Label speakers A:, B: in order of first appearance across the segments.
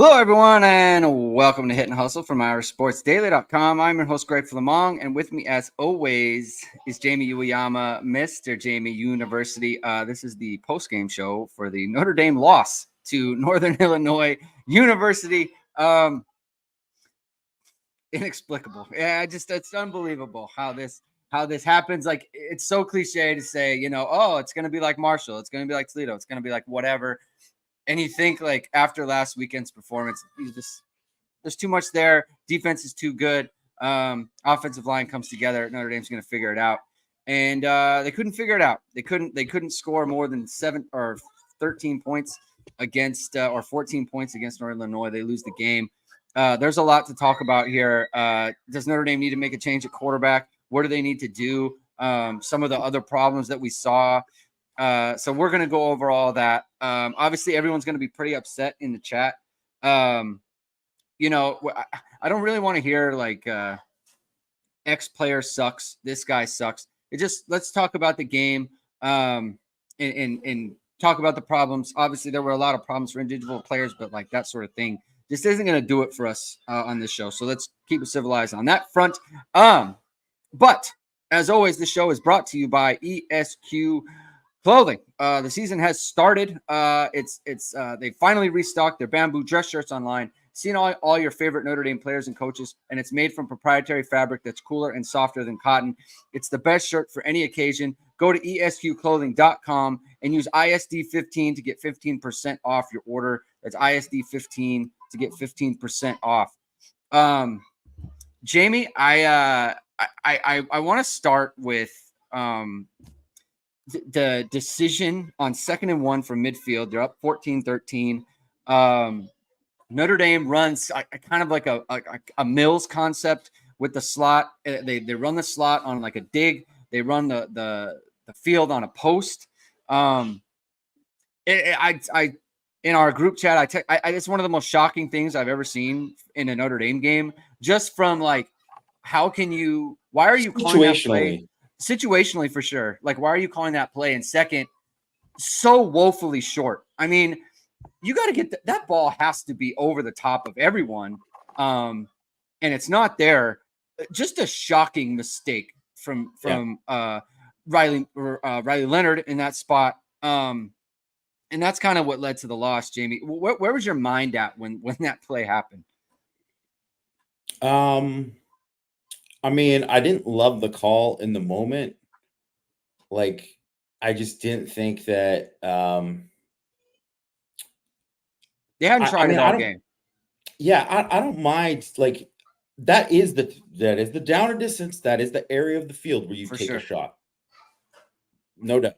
A: Hello, everyone, and welcome to Hit and Hustle from IrishSportsDaily.com. I'm your host, Greg Flammang, and with me, as always, is Jamie Uyeyama, Mr. Jamie University. This is the postgame show for the Notre Dame loss to Northern Illinois University. Inexplicable. Yeah, it's unbelievable how this happens. Like, it's so cliche to say, it's going to be like Marshall, it's going to be like Toledo, it's going to be like whatever. And you think, like, after last weekend's performance, there's too much there. Defense is too good. Offensive line comes together. Notre Dame's going to figure it out, and they couldn't figure it out. They couldn't score more than 7 or 13 points against or 14 points against Northern Illinois. They lose the game. There's a lot to talk about here. Does Notre Dame need to make a change at quarterback? What do they need to do? Some of the other problems that we saw. So we're going to go over all that. Obviously, everyone's going to be pretty upset in the chat. I don't really want to hear like X player sucks. This guy sucks. Let's talk about the game and talk about the problems. Obviously, there were a lot of problems for individual players, but like that sort of thing just isn't going to do it for us on this show. So let's keep it civilized on that front. But as always, the show is brought to you by ESQ Clothing. The season has started. They finally restocked their bamboo dress shirts online. Seen all your favorite Notre Dame players and coaches, and it's made from proprietary fabric that's cooler and softer than cotton. It's the best shirt for any occasion. Go to esqclothing.com and use ISD15 to get 15% off your order. That's ISD15 to get 15% off. Jamie, I want to start with the decision on 2nd and 1 from midfield. They're up 14-13. Notre Dame runs kind of like a Mills concept with the slot. They run the slot on like a dig. They run the field on a post. In our group chat, it's one of the most shocking things I've ever seen in a Notre Dame game. Just from like, why are you calling that play? Situationally, for sure. Like, why are you calling that play? And second, so woefully short. I mean, you got to get that ball has to be over the top of everyone, and it's not there. Just a shocking mistake from Riley Leonard in that spot, and that's kind of what led to the loss. Jamie, where was your mind at when that play happened?
B: I mean, I didn't love the call in the moment. Like, I just didn't think that
A: they hadn't tried it all game.
B: Yeah, I don't mind. Like, that is the down and distance. That is the area of the field where you take a shot. No doubt.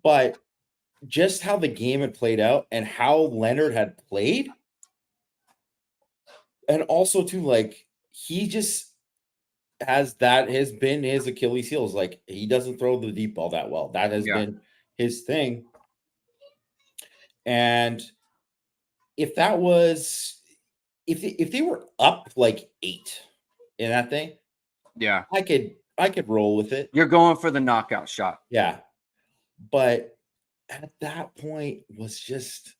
B: But just how the game had played out and how Leonard had played. And also, too, like, he just has been his Achilles heel. Like, he doesn't throw the deep ball that well. That has been his thing. And if they were up like 8 in that thing,
A: yeah,
B: I could roll with it.
A: You're going for the knockout shot.
B: Yeah. But at that point was just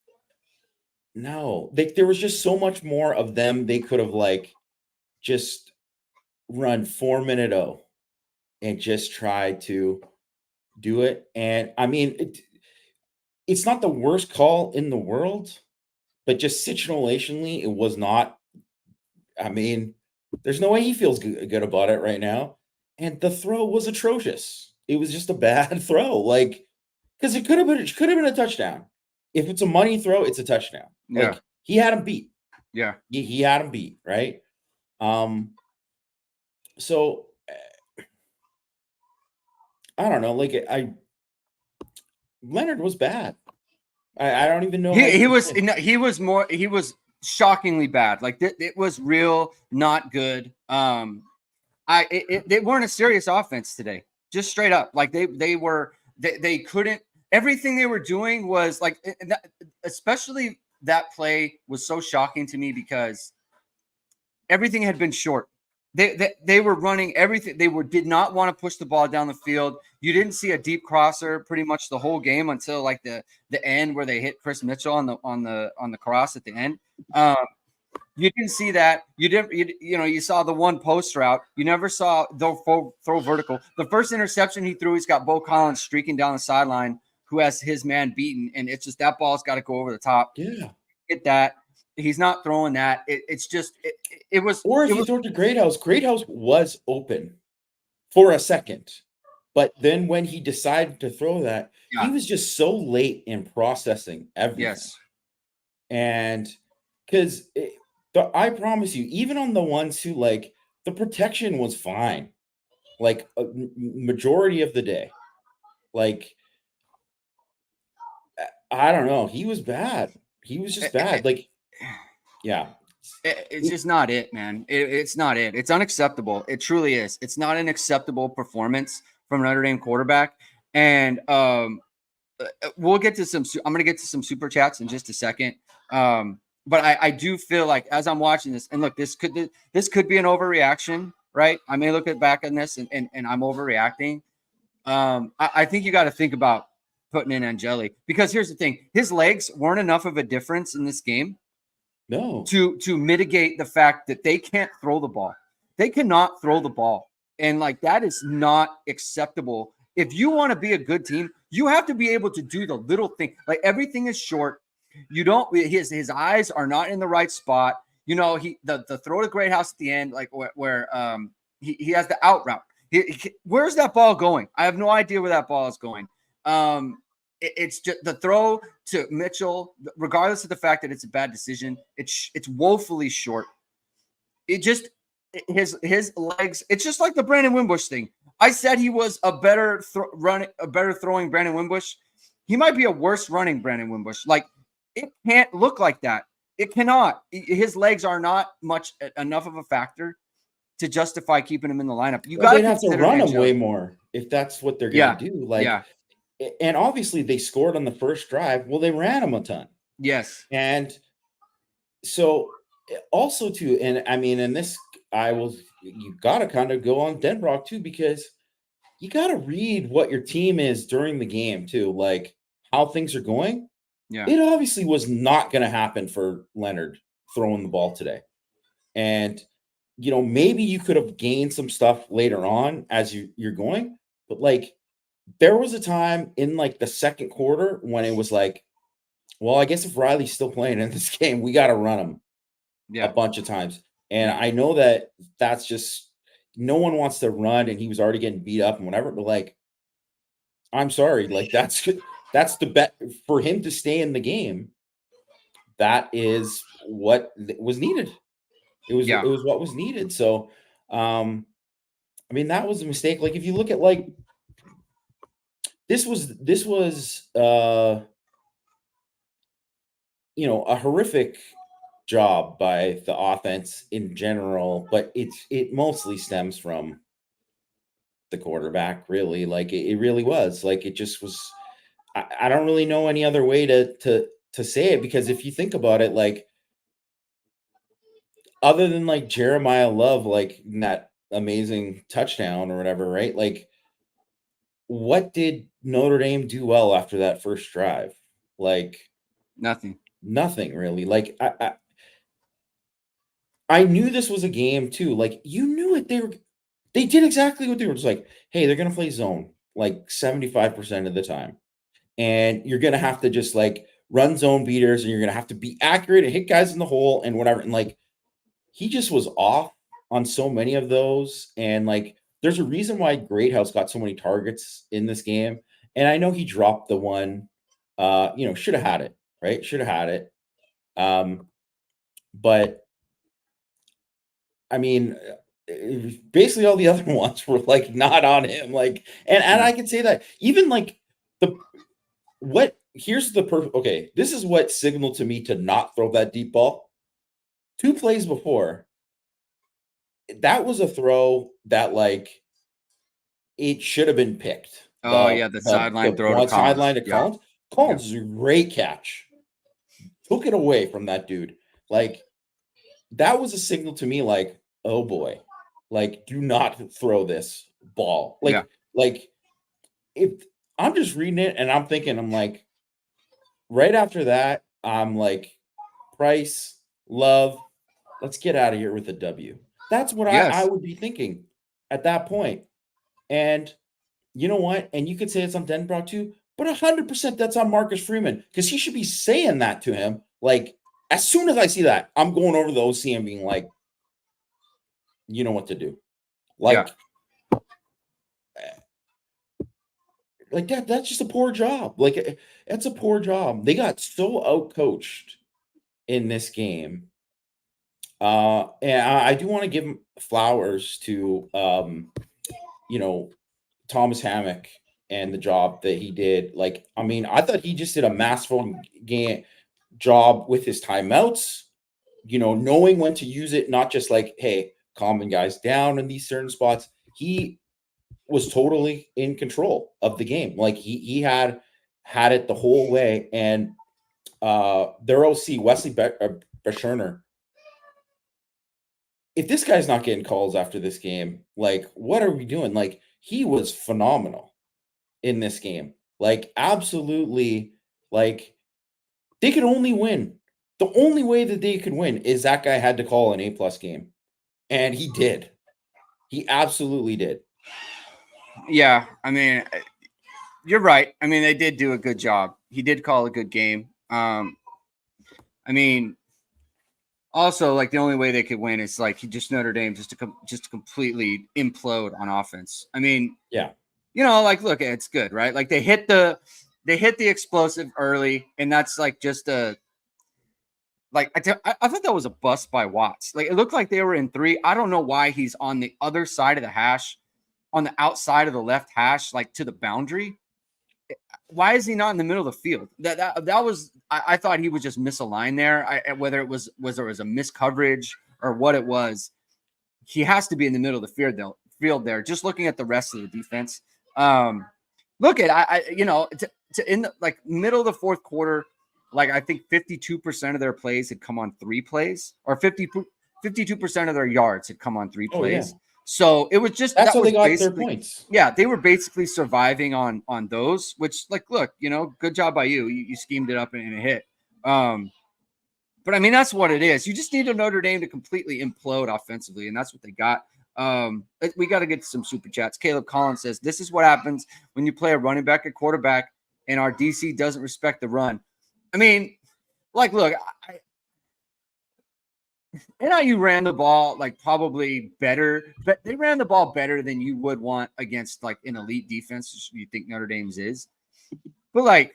B: no. There was just so much more of them. They could have like just run 4-minute O and just tried to do it. And I mean, it's not the worst call in the world, but just situationally, it was not. I mean, there's no way he feels good about it right now. And the throw was atrocious. It was just a bad throw. Like, because it could have been a touchdown. If it's a money throw, it's a touchdown.
A: Yeah.
B: Like, he had him beat.
A: Yeah.
B: He had him beat, right? So I don't know. Like, Leonard was bad. I don't even know.
A: He was shockingly bad. Like, it was real not good. They weren't a serious offense today. Just straight up. Like, they couldn't. Everything they were doing was like, especially that play was so shocking to me because everything had been short. They were running everything. They did not want to push the ball down the field. You didn't see a deep crosser pretty much the whole game until like the end where they hit Chris Mitchell on the cross at the end. You didn't see that. You didn't. You saw the one post route. You never saw throw vertical. The first interception he threw, he's got Bo Collins streaking down the sideline, who has his man beaten, and it's just that ball's got to go over the top.
B: Yeah,
A: Get that. He's not throwing that. It's just it was.
B: Or if you throw it to Greathouse was open for a second, but then when he decided to throw that, he was just so late in processing everything.
A: Yes,
B: and because. I promise you, even on the ones who like the protection was fine, like a majority of the day. Like, I don't know, he was bad. He was just bad. Like, yeah,
A: it's just not it, man. It's not it. It's unacceptable. It truly is. It's not an acceptable performance from Notre Dame quarterback. And we'll get to some. I'm going to get to some super chats in just a second. But I do feel like as I'm watching this, and look, this could be an overreaction, right? I may look back on this and I'm overreacting. I think you got to think about putting in Angeli, because here's the thing: his legs weren't enough of a difference in this game, to mitigate the fact that they can't throw the ball. They cannot throw the ball, and like that is not acceptable. If you want to be a good team, you have to be able to do the little thing. Like everything is short. You don't. His eyes are not in the right spot. The throw to Greathouse at the end, like where he has the out route. Where's that ball going? I have no idea where that ball is going. It's just the throw to Mitchell, regardless of the fact that it's a bad decision. It's woefully short. His legs. It's just like the Brandon Wimbush thing. I said he was a better throwing Brandon Wimbush. He might be a worse running Brandon Wimbush. Like. It can't look like that. It cannot. His legs are not much enough of a factor to justify keeping him in the lineup. You got to
B: have to run him way more if that's what they're going to do. Like, and obviously they scored on the first drive. Well, they ran him a ton.
A: Yes,
B: and so also too, and I mean, and this you got to kind of go on Denbrock too, because you got to read what your team is during the game too, like how things are going.
A: Yeah.
B: It obviously was not going to happen for Leonard throwing the ball today. And, maybe you could have gained some stuff later on as you're going. But, like, there was a time in, like, the second quarter when it was like, well, I guess if Riley's still playing in this game, we got to run him a bunch of times. And I know that that's just no one wants to run, and he was already getting beat up and whatever. But, like, I'm sorry. Like, that's the bet for him to stay in the game. That is what was needed. It was what was needed. So, I mean, that was a mistake. Like, if you look at like this was a horrific job by the offense in general, but it mostly stems from the quarterback. Really, like it really was. Like it just was. I don't really know any other way to say it, because if you think about it, like other than like Jeremiah Love, like that amazing touchdown or whatever, right? Like, what did Notre Dame do well after that first drive? Like
A: nothing
B: really. Like I knew this was a game too. Like you knew it. They did exactly what they were just like, hey, they're gonna play zone like 75% of the time. And you're going to have to just like run zone beaters, and you're going to have to be accurate and hit guys in the hole and whatever. And like, he just was off on so many of those. And like, there's a reason why Greathouse got so many targets in this game. And I know he dropped the one, should have had it, right? Should have had it. But I mean, basically all the other ones were like not on him. Like, and I can say that even like this is what signaled to me to not throw that deep ball. 2 plays before, that was a throw that like it should have been picked.
A: The sideline throw to Collins.
B: Sideline to Collins. Collins is a great catch. Took it away from that dude. Like that was a signal to me, like, oh boy, like do not throw this ball. Like if I'm just reading it and I'm thinking, I'm like, right after that, I'm like, Price, Love, let's get out of here with a W. That's what I
A: Yes.
B: would be thinking at that point. And you know what? And you could say it's on Denbrock too, but 100% that's on Marcus Freeman because he should be saying that to him. Like, as soon as I see that, I'm going over to the OC and being like, you know what to do.
A: Yeah.
B: Like that's just a poor job. Like, that's a poor job. They got so outcoached in this game. And I do want to give him flowers to Thomas Hammock and the job that he did. Like, I mean, I thought he just did a masterful job with his timeouts, knowing when to use it, not just like, hey, calming guys down in these certain spots. He was totally in control of the game. Like he had it the whole way. And their OC, Wesley Bescherner, if this guy's not getting calls after this game, like, what are we doing? Like, he was phenomenal in this game. Like, absolutely, like, they could only win. The only way that they could win is that guy had to call an A+ game. And he did. He absolutely did.
A: Yeah. I mean, you're right. I mean, they did do a good job. He did call a good game. I mean, also, like, the only way they could win is like Notre Dame just to completely implode on offense. I mean,
B: yeah,
A: like, look, it's good, right? Like they hit the explosive early, and that's like just a like I thought that was a bust by Watts. Like it looked like they were in 3. I don't know why he's on the other side of the hash, on the outside of the left hash, like to the boundary. Why is he not in the middle of the field? That was I thought he was just misaligned there. Whether it was there was a miscoverage or what it was, he has to be in the middle of the field there. Just looking at the rest of the defense, look at in the like middle of the fourth quarter, like I think 52% of their plays had come on 3 plays, or 52% of their yards had come on 3 plays.
B: Yeah.
A: So it was just
B: that's how they got their points.
A: Yeah, they were basically surviving on those, which, like, look, good job by you. You schemed it up and it hit. But I mean, that's what it is. You just need a Notre Dame to completely implode offensively, and that's what they got. We got to get to some super chats. Caleb Collins says, "This is what happens when you play a running back at quarterback, and our DC doesn't respect the run." I mean, like, look, NIU ran the ball like probably better, but they ran the ball better than you would want against like an elite defense. Which you think Notre Dame's is, but like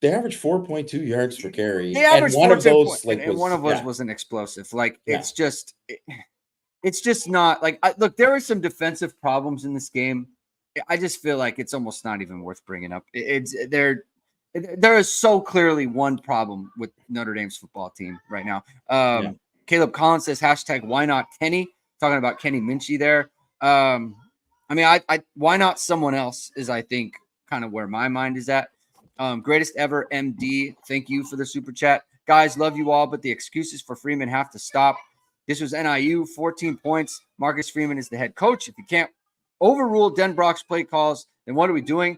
B: they averaged 4.2 yards per carry.
A: They averaged
B: and one of those,
A: one of us was an explosive. Like it's just not like look. There are some defensive problems in this game. I just feel like it's almost not even worth bringing up. There is so clearly one problem with Notre Dame's football team right now. Caleb Collins says hashtag why not Kenny, talking about Kenny Minchie there. I mean, I why not someone else is, I think, kind of where my mind is at. Greatest ever MD, thank you for the super chat. Guys, love you all, but the excuses for Freeman have to stop. This was NIU, 14 points. Marcus Freeman is the head coach. If you can't overrule Denbrock's play calls, then what are we doing?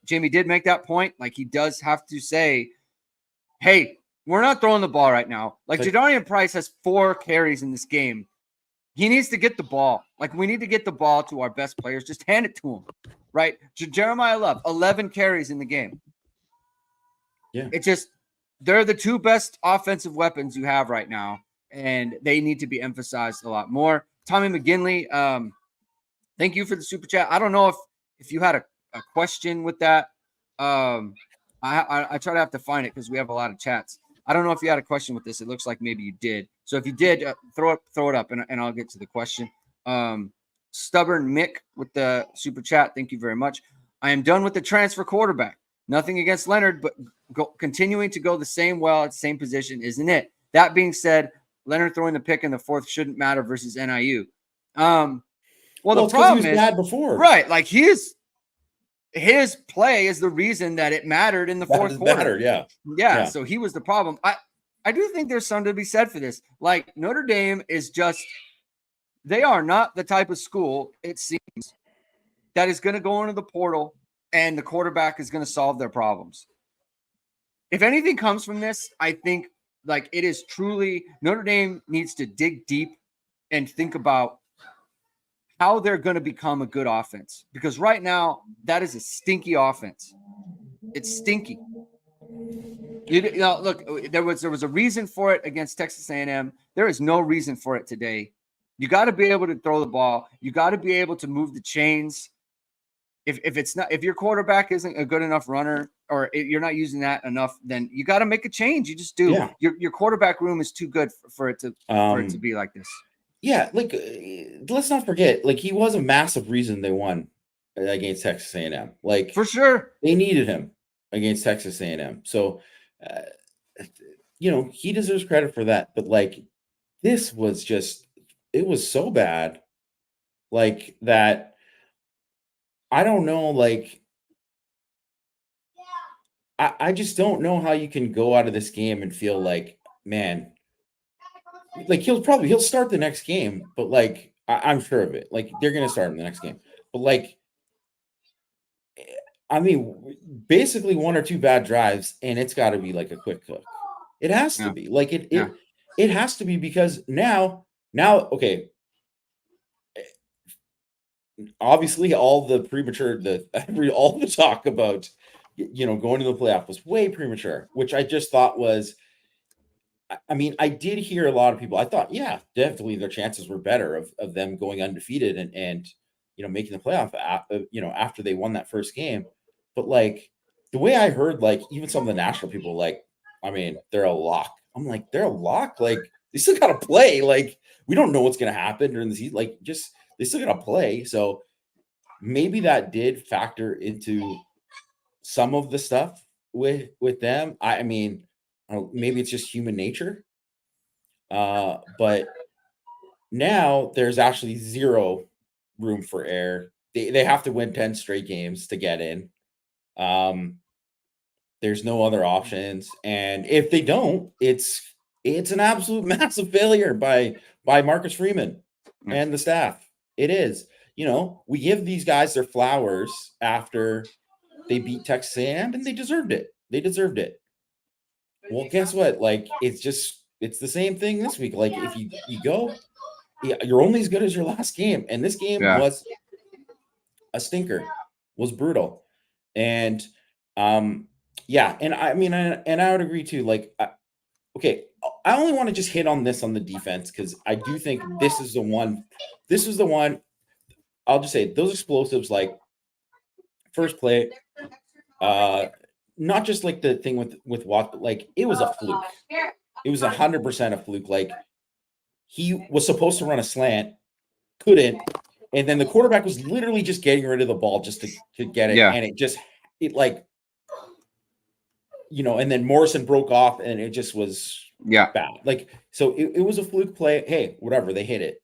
A: Jamie did make that point. Like, he does have to say, hey, we're not throwing the ball right now. Like, Jadarian Price has 4 carries in this game. He needs to get the ball. Like, we need to get the ball to our best players. Just hand it to him, right? Jeremiah Love, 11 carries in the game.
B: Yeah.
A: It's just, they're the 2 best offensive weapons you have right now, and they need to be emphasized a lot more. Tommy McGinley, thank you for the super chat. I don't know if you had a question with that. I try to have to find it because we have a lot of chats. I don't know if you had a question with this. It looks like maybe you did. So if you did, throw it up, and I'll get to the question. Stubborn Mick with the super chat. Thank you very much. I am done with the transfer quarterback. Nothing against Leonard, but continuing to go the same at the same position isn't it. That being said, Leonard throwing the pick in the 4th shouldn't matter versus NIU. Well, the problem
B: he was bad before,
A: right? Like his play is the reason that it mattered in the 4th quarter. Yeah. So he was the problem. I do think there's something to be said for this. Like, Notre Dame is just, they are not the type of school, it seems, that is going to go into the portal, and the quarterback is going to solve their problems. If anything comes from this, I think like it is truly Notre Dame needs to dig deep and think about how they're going to become a good offense, because right now that is a stinky offense. It's stinky. You know, look, there was a reason for it against Texas A&M. There is no reason for it today. You got to be able to throw the ball. You got to be able to move the chains. If your quarterback isn't a good enough runner, or you're not using that enough, then you got to make a change. You just do.
B: Yeah.
A: Your quarterback room is too good for it to be like this.
B: Yeah, like let's not forget, like he was a massive reason they won against Texas A&M. Like
A: For sure.
B: they needed him against Texas A&M. So, you know, he deserves credit for that. But like, this was just, it was so bad, like that. I don't know, like, I just don't know how you can go out of this game and feel like, man, like he'll start the next game, but like I'm sure of it. Like they're gonna start him the next game, but like, I mean, basically 1 or 2 bad drives, and it's got to be like a quick cook. It has to be like it has to be, because now okay. Obviously, all the premature, all the talk about, you know, going to the playoff was way premature, which I just thought was. I mean, I did hear a lot of people. I thought, yeah, definitely their chances were better of them going undefeated and you know, making the playoff. You know, after they won that first game, but like the way I heard, like even some of the national people, like, I mean, they're a lock. I'm like, they're a lock. Like they still got to play. Like we don't know what's going to happen during the season. Like just they still got to play. So maybe that did factor into some of the stuff with them. I mean, maybe it's just human nature. But now there's actually zero room for error. They have to win 10 straight games to get in. There's no other options. And if they don't, it's an absolute massive failure by Marcus Freeman and the staff. It is. You know, we give these guys their flowers after they beat Texas A&M, and they deserved it. They deserved it. Well, guess what? Like, it's the same thing this week. Like, if you go, you're only as good as your last game. And this game was a stinker, was brutal. And, yeah. And I mean, and I would agree too. Like, okay, I only want to just hit on this on the defense, because I do think this is the one. I'll just say those explosives, like first play, not just like the thing with Watt, but like it was a fluke. It was 100% a fluke. Like he was supposed to run a slant, couldn't, and then the quarterback was literally just getting rid of the ball just to get it, and it like, you know, and then Morrison broke off, and it just was bad. Like, so it was a fluke play. Hey, whatever, they hit it,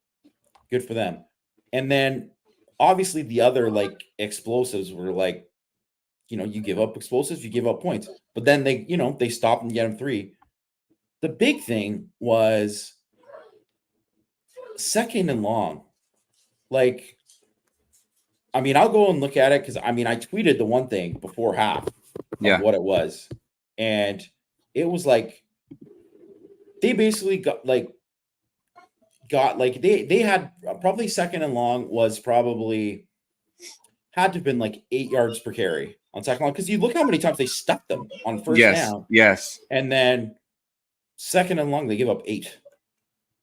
B: good for them. And then obviously the other like explosives were like, you know, you give up explosives, you give up points. But then they, you know, they stop and get them 3. The big thing was 2nd and long. Like, I mean, I'll go and look at it, because I mean, I tweeted the one thing before half of what it was. And it was like they basically got like they had probably 2nd and long was probably had to have been like 8 yards per carry on 2nd long, because you look how many times they stuffed them on first down.
A: Yes.
B: And then 2nd and long, they give up 8.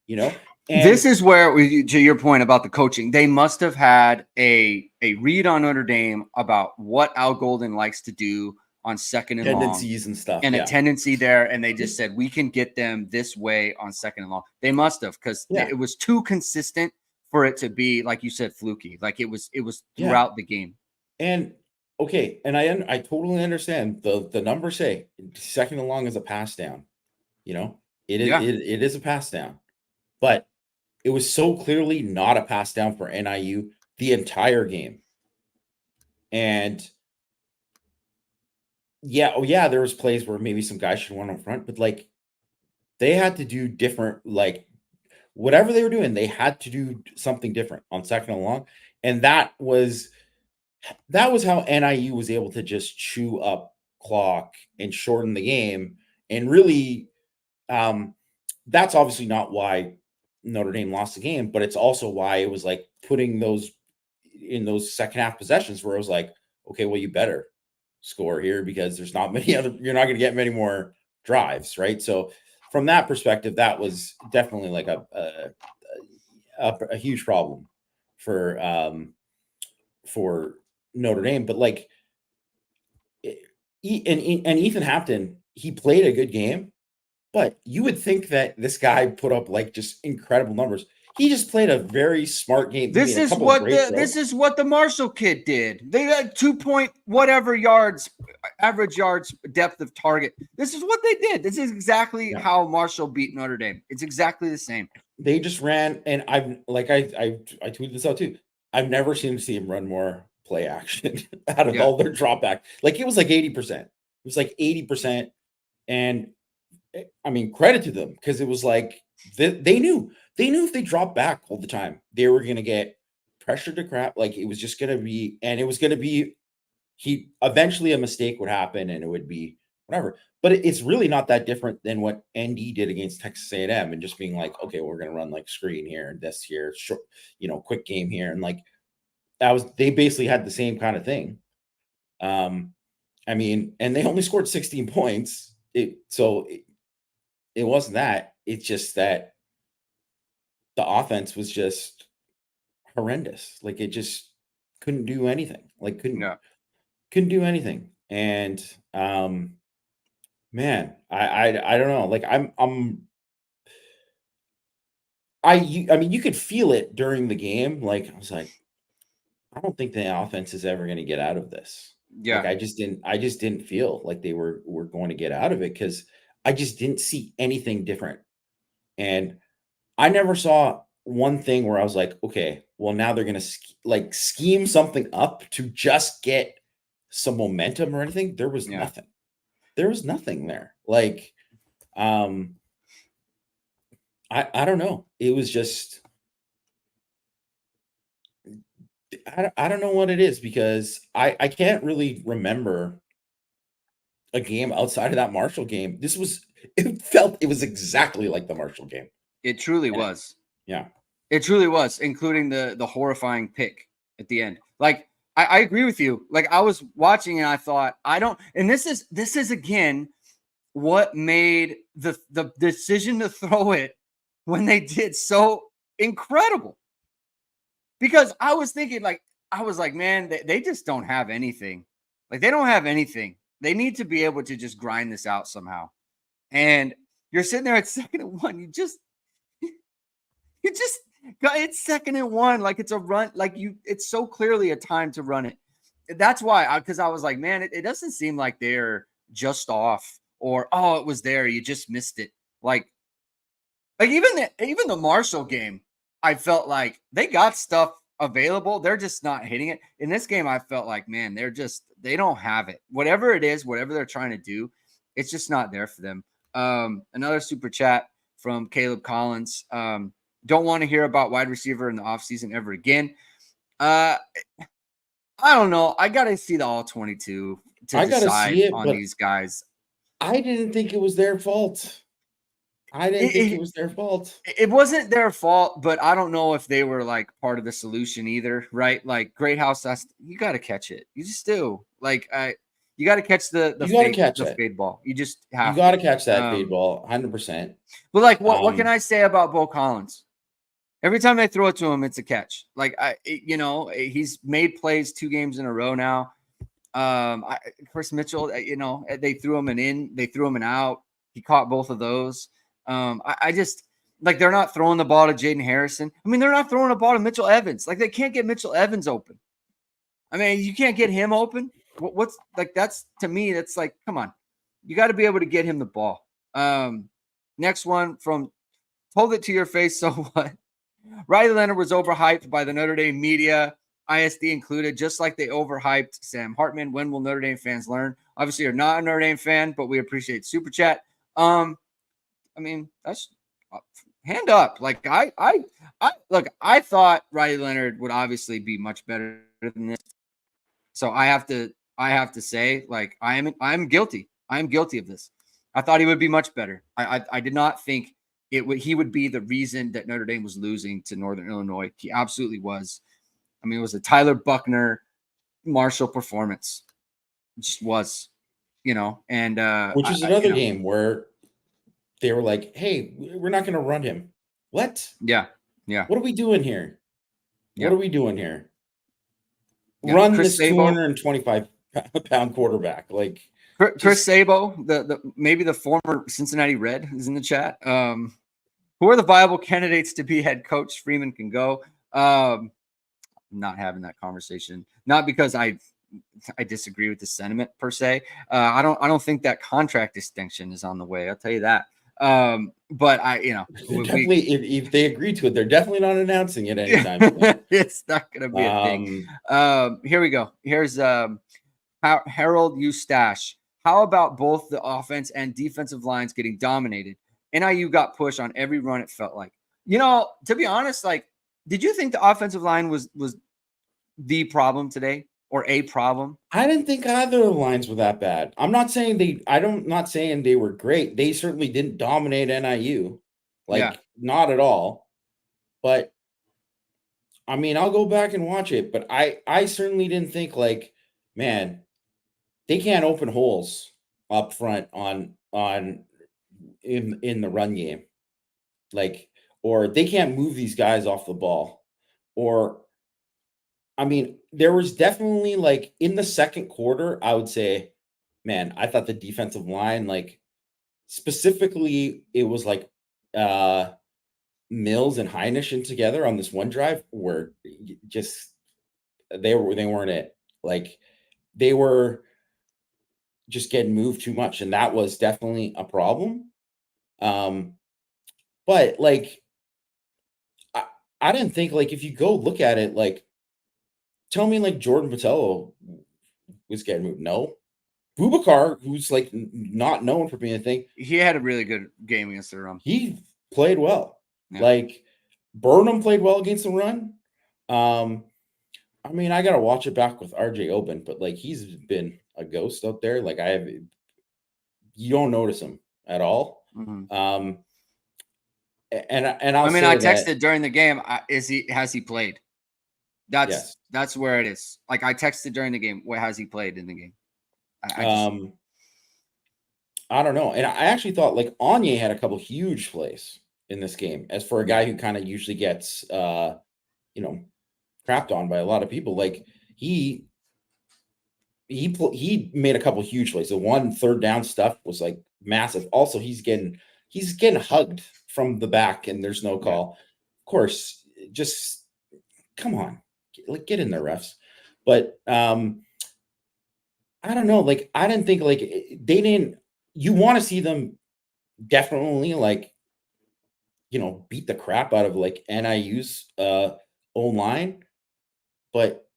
B: You know, and
A: this is where, to your point about the coaching, they must have had a read on Notre Dame about what Al Golden likes to do on 2nd and
B: tendencies
A: long,
B: and stuff,
A: and a tendency there, and they just said we can get them this way on 2nd and long. They must have, because it was too consistent for it to be, like you said, fluky. Like it was throughout the game.
B: And okay, and I totally understand the numbers say 2nd and long is a pass down. You know, it is a pass down, but it was so clearly not a pass down for NIU the entire game. And there was plays where maybe some guys should have went up front, but like they had to do different, like whatever they were doing, they had to do something different on 2nd and long. And that was that was how NIU was able to just chew up clock and shorten the game. And really, that's obviously not why Notre Dame lost the game, but it's also why it was like putting those in those second half possessions where it was like, okay, well, you better score here because there's not many other, you're not going to get many more drives, right? So from that perspective, that was definitely like a huge problem for for Notre Dame. But like, and Ethan Hampton, he played a good game, but you would think that this guy put up like just incredible numbers. He just played a very smart game. He made a couple of great throws.
A: This is what the Marshall kid did. They had 2 point whatever yards, average yards, depth of target. This is what they did. This is exactly how Marshall beat Notre Dame. It's exactly the same.
B: They just ran, and I've like I tweeted this out too. I've never seen him run more play action out of all their drop back. Like it was like 80%. It was like 80%. And I mean, credit to them because it was like they knew if they dropped back all the time, they were gonna get pressured to crap. Like it was just gonna be, and it was gonna be eventually a mistake would happen and it would be whatever. But it's really not that different than what ND did against Texas A&M and just being like, okay, we're gonna run like screen here and this here, short, quick game here, and like they basically had the same kind of thing. I mean, and they only scored 16 points. It wasn't that. It's just that the offense was just horrendous. Like it just couldn't do anything. Like couldn't do anything. And man, I don't know. Like I mean, you could feel it during the game. Like I was like, I don't think the offense is ever going to get out of this.
A: Yeah.
B: Like I just didn't feel like they were going to get out of it because I just didn't see anything different. And I never saw one thing where I was like, okay, well, now they're going to scheme something up to just get some momentum or anything. There was nothing. There was nothing there. Like, I don't know. It was just, I don't know what it is because I can't really remember a game outside of that Marshall game. It was exactly like the Marshall game.
A: It truly was.
B: Yeah.
A: It truly was, including the horrifying pick at the end. Like, I agree with you. Like, I was watching and I thought, and this is again what made the decision to throw it when they did so incredible. Because I was thinking, man, they just don't have anything. Like, they don't have anything. They need to be able to just grind this out somehow. And you're sitting there at 2nd and 1. You just it's 2nd and 1. Like it's a run. It's so clearly a time to run it. That's why, because I was like, man, it doesn't seem like they're just off or, oh, it was there. You just missed it. Like even the Marshall game, I felt like they got stuff available. They're just not hitting it. In this game, I felt like, man, they don't have it. Whatever it is, whatever they're trying to do, it's just not there for them. Another super chat from Caleb Collins. Don't want to hear about wide receiver in the offseason ever again. I don't know. I got to see the all 22 to decide on these guys.
B: I didn't think it was their fault. I didn't think it was their fault.
A: It wasn't their fault, but I don't know if they were like part of the solution either, right? Like Great House, you got to catch it. You just do. Like you got to catch the fade ball. You just have.
B: You got to catch that fade ball, 100%.
A: But like, what can I say about Bo Collins? Every time they throw it to him, it's a catch. Like he's made plays 2 games in a row now. Chris Mitchell, they threw him they threw him an out. He caught both of those. I just like they're not throwing the ball to Jaden Harrison. I mean, they're not throwing the ball to Mitchell Evans. Like they can't get Mitchell Evans open. I mean, you can't get him open. What's like that's to me, that's like, come on. You got to be able to get him the ball. Next one from Hold It to Your Face, so what? Riley Leonard was overhyped by the Notre Dame media, ISD included, just like they overhyped Sam Hartman. When will Notre Dame fans learn? Obviously, you're not a Notre Dame fan, but we appreciate Super Chat. I mean, that's hand up. Like I thought Riley Leonard would obviously be much better than this. So I have to say, like, I'm guilty. I'm guilty of this. I thought he would be much better. I did not think he would be the reason that Notre Dame was losing to Northern Illinois. He absolutely was. I mean, it was a Tyler Buckner Marshall performance. It just was, and
B: which is another game where they were like, "Hey, we're not going to run him." What?
A: Yeah.
B: What are we doing here?
A: Yeah.
B: What are we doing here?
A: Yeah.
B: Run
A: Chris
B: this
A: Sabo,
B: 225-pound quarterback. Like
A: Chris Sabo, the maybe the former Cincinnati Red is in the chat. Who are the viable candidates to be head coach? Freeman can go. Not having that conversation, not because I disagree with the sentiment per se. I don't think that contract extension is on the way. I'll tell you that. But
B: definitely, if they agree to it, they're definitely not announcing it anytime soon.
A: It's not going to be a thing. Here we go. Here's Harold Eustache. How about both the offense and defensive lines getting dominated? NIU got pushed on every run, it felt like. To be honest, like, did you think the offensive line was the problem today or a problem?
B: I didn't think either of the lines were that bad. I'm not saying not saying they were great. They certainly didn't dominate NIU. Not at all. But I mean, I'll go back and watch it, but I certainly didn't think, like, man, they can't open holes up front in the run game. Like, or they can't move these guys off the ball. Or, I mean, there was definitely, like, in the second quarter, I would say, man, I thought the defensive line, like, specifically, it was like Mills and Heinisch together on this one drive were just they weren't it. Like, they were just getting moved too much, and that was definitely a problem. But, like, I didn't think, like, if you go look at it, like, tell me, like, Jordan Botelho was getting moved. No. Boubacar, who's, like, not known for being a thing.
A: He had a really good game against the run.
B: He played well. Yeah. Like, Burnham played well against the run. I mean, I got to watch it back with RJ Oben, but, like, he's been a ghost out there. Like, you don't notice him at all.
A: Mm-hmm.
B: And I mean,
A: I texted during the game. Has he played? That's where it is. Like, I texted during the game. Where has he played in the game?
B: I don't know. And I actually thought, like, Anye had a couple huge plays in this game. As for a guy who kind of usually gets, crapped on by a lot of people, like, he made a couple huge plays. The one third down stuff was, like, massive. Also, he's getting hugged from the back, and there's no call. Yeah. Of course, just come on, like, get in there, refs. But I don't know. Like, I didn't think, like, they didn't. You want to see them definitely, like, beat the crap out of, like, NIU's O-line, but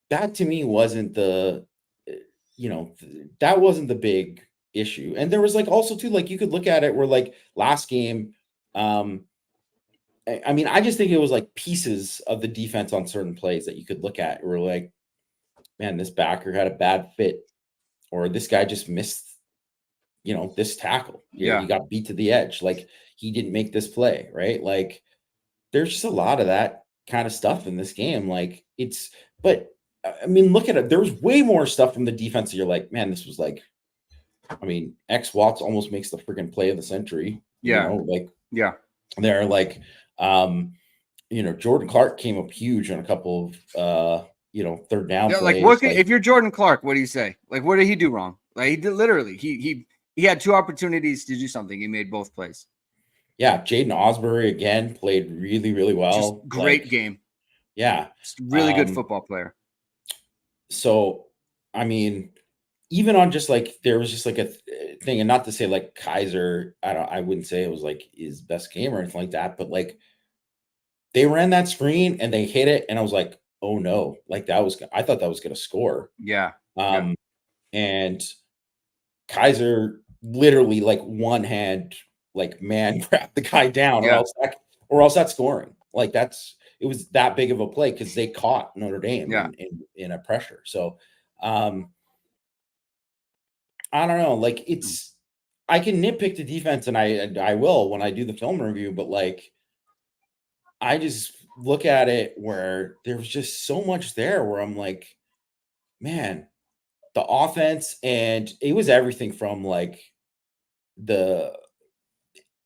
B: that to me wasn't that wasn't the big issue. And there was, like, also too, like, you could look at it where, like, last game, I mean, I just think it was, like, pieces of the defense on certain plays that you could look at where, like, man, this backer had a bad fit, or this guy just missed, this tackle.
A: Yeah.
B: He got beat to the edge. Like, he didn't make this play, right? Like, there's just a lot of that kind of stuff in this game. Like, but I mean, look at it. There was way more stuff from the defense that you're like, man, this was like, I mean, X Watts almost makes the freaking play of the century.
A: Yeah.
B: They're like, Jordan Clark came up huge on a couple of, third down plays.
A: Like, if you're Jordan Clark, what do you say? Like, what did he do wrong? Like, he did literally, he had two opportunities to do something. He made both plays.
B: Yeah. Jaden Osbury again played really, really well.
A: Just great game.
B: Yeah.
A: Just really good football player.
B: So, I mean, even on just, like, there was just, like, a thing, and not to say, like, Kaiser, I wouldn't say it was, like, his best game or anything like that, but, like, they ran that screen and they hit it, and I was like, oh no, like, I thought that was going to score.
A: Yeah.
B: And Kaiser literally, like, one hand, like, man grabbed the guy down, or else that's scoring. Like, that's, it was that big of a play because they caught Notre Dame in a pressure. So I don't know. Like I can nitpick the defense, and I will when I do the film review, but like I just look at it where there was just so much there where I'm like, man, the offense, and it was everything from like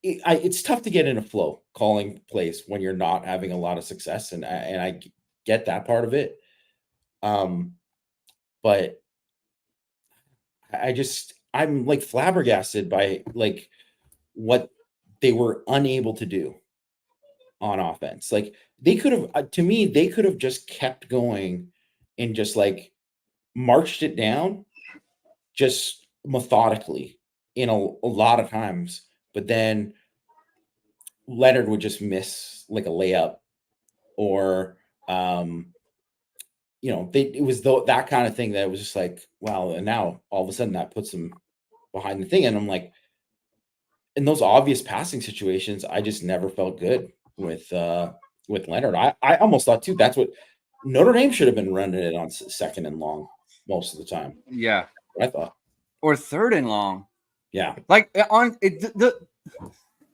B: it's tough to get in a flow calling plays when you're not having a lot of success, and I get that part of it. But I'm like flabbergasted by like what they were unable to do on offense. Like they could have, to me, they could have just kept going and just like marched it down just methodically in a lot of times, but then Leonard would just miss like a layup or it was that kind of thing that was just like, wow. And now all of a sudden that puts them behind the thing. And I'm like, in those obvious passing situations, I just never felt good with Leonard. I almost thought too, that's what Notre Dame should have been running it on second and long most of the time.
A: Yeah.
B: I thought.
A: Or third and long.
B: Yeah.
A: Like on it,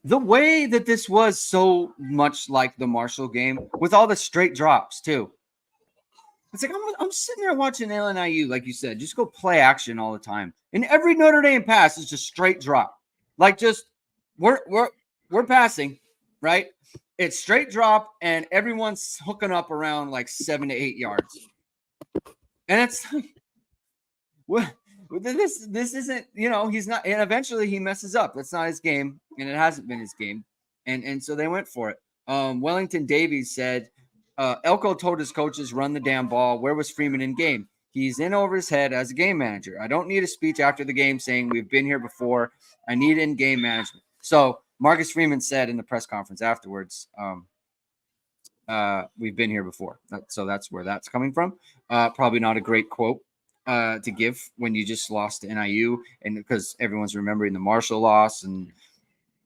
A: the way that this was so much like the Marshall game with all the straight drops too. It's like I'm sitting there watching LNIU, like you said, just go play action all the time. And every Notre Dame pass is just straight drop. Like just we're passing, right? It's straight drop, and everyone's hooking up around like 7 to 8 yards. And it's what this isn't, he's not, and eventually he messes up. That's not his game, and it hasn't been his game. And so they went for it. Wellington Davies said, Elko told his coaches, run the damn ball. Where was Freeman in game? He's in over his head as a game manager. I don't need a speech after the game saying we've been here before. I need in-game management. So Marcus Freeman said in the press conference afterwards, we've been here before. So that's where that's coming from. Probably not a great quote to give when you just lost to NIU, and because everyone's remembering the Marshall loss and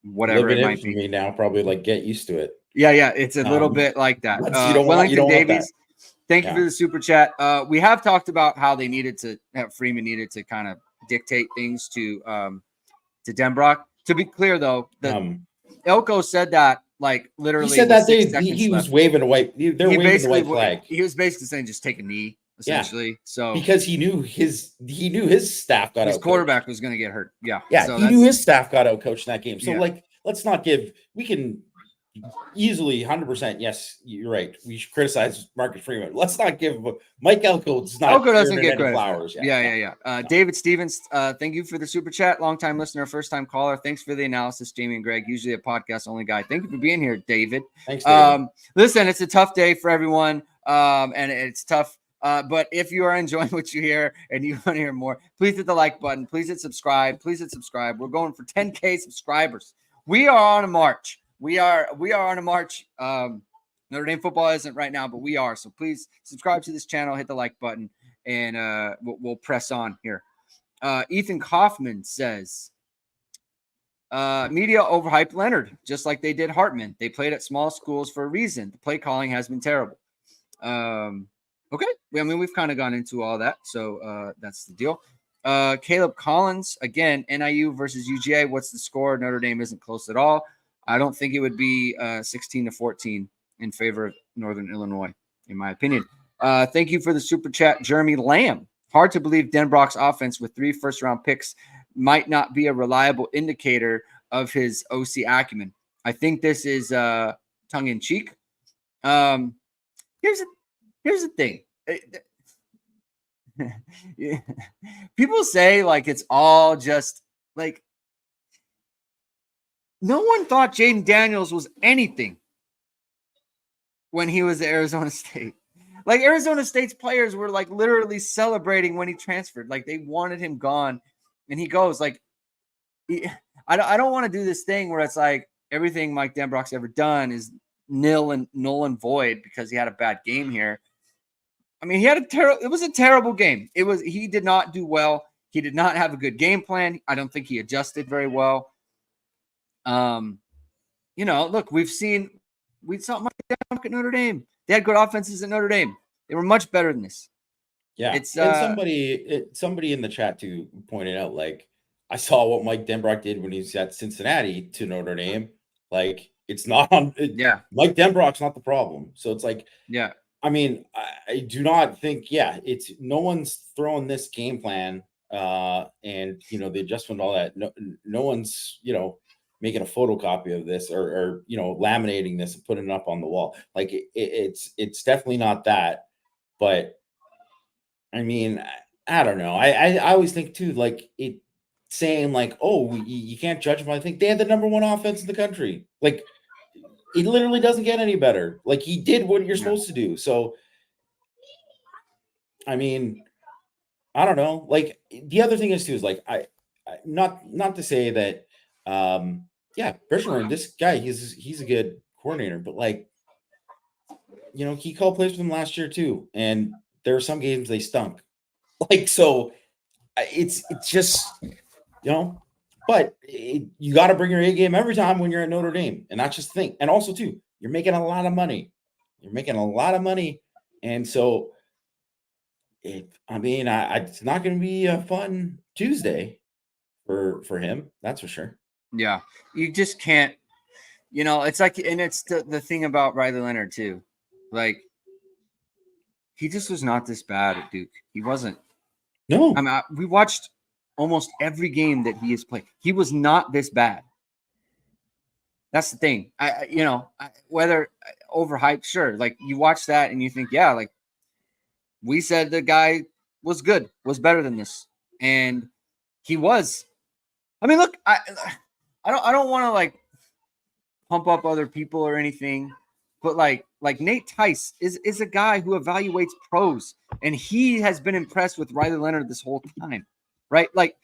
A: whatever it might be.
B: Me now, probably like get used to it.
A: Yeah, it's a little bit like that.
B: Wellington
A: Davies, thank you for the super chat. We have talked about how they Freeman needed to kind of dictate things to Denbrock. To be clear, though, Elko said that like literally.
B: He said that he was waving a white. They're waving the white flag.
A: He was basically saying just take a knee, essentially. Yeah. So
B: because he knew his staff got out.
A: His quarterback was going to get hurt. Yeah.
B: So he knew his staff got out coached in that game. So let's not give. We can easily 100%. Yes, you're right. We should criticize Marcus Freeman. Let's not give Mike Elko. Elko
A: doesn't get credit.
B: Flowers.
A: Yeah. David Stevens, thank you for the super chat. Long-time listener, first-time caller. Thanks for the analysis, Jamie and Greg. Usually a podcast-only guy. Thank you for being here, David.
B: Thanks, David.
A: Listen, it's a tough day for everyone, and it's tough. But if you are enjoying what you hear and you want to hear more, please hit the like button. Please hit subscribe. We're going for 10K subscribers. We are on a march. We are on a march. Notre Dame football isn't right now, but we are. So please subscribe to this channel, hit the like button, and we'll press on here. Ethan Kaufman says, media overhyped Leonard, just like they did Hartman. They played at small schools for a reason. The play calling has been terrible. Okay. I mean, we've kind of gone into all that. So that's the deal. Caleb Collins, again, NIU versus UGA. What's the score? Notre Dame isn't close at all. I don't think it would be 16-14 in favor of Northern Illinois, in my opinion. Thank you for the super chat, Jeremy Lamb. Hard to believe Denbrock's offense with 3 first-round picks might not be a reliable indicator of his OC acumen. I think this is tongue-in-cheek. Here's the thing. People say like it's all just like no one thought Jaden Daniels was anything when he was at Arizona State. Like Arizona State's players were like literally celebrating when he transferred. Like they wanted him gone, and he goes like, I don't want to do this thing where it's like everything Mike Denbrock's ever done is null and void because he had a bad game here. I mean, it was a terrible game. He did not do well. He did not have a good game plan. I don't think he adjusted very well. Look, we've seen We saw Mike Denbrock at Notre Dame. They had good offenses at Notre Dame. They were much better than this.
B: Yeah,
A: It's
B: and somebody in the chat too pointed out, like, I saw what Mike Denbrock did when he was at Cincinnati to Notre Dame. Like, it's not on.
A: yeah,
B: Mike Denbrock's not the problem. So it's like,
A: yeah,
B: I mean, I do not think, yeah, it's no one's throwing this game plan, and the adjustment, all that. No one's making a photocopy of this or laminating this and putting it up on the wall. Like it's definitely not that. But I mean, I don't know. I always think too, like it saying like, oh, you can't judge them. I think they had the number one offense in the country. Like it literally doesn't get any better. Like he did what you're supposed to do. So I mean, I don't know. Like the other thing is too is like I not to say that yeah, Bergeron, this guy, he's a good coordinator, but like he called plays with him last year too, and there are some games they stunk. Like so, it's just but you got to bring your A game every time when you're at Notre Dame, and that's just the thing. And also too, you're making a lot of money. And so it's not going to be a fun Tuesday for him. That's for sure.
A: yeah. You just can't. It's like, and it's the thing about Riley Leonard too. Like, he just was not this bad at Duke. He wasn't.
B: No.
A: I mean, we watched almost every game that he has played. He was not this bad. That's the thing. Whether overhyped, sure. Like you watch that and you think, yeah, like we said the guy was good, was better than this, and he was. I mean, look, I don't want to like pump up other people or anything, but like Nate Tice is a guy who evaluates pros, and he has been impressed with Riley Leonard this whole time, right? Like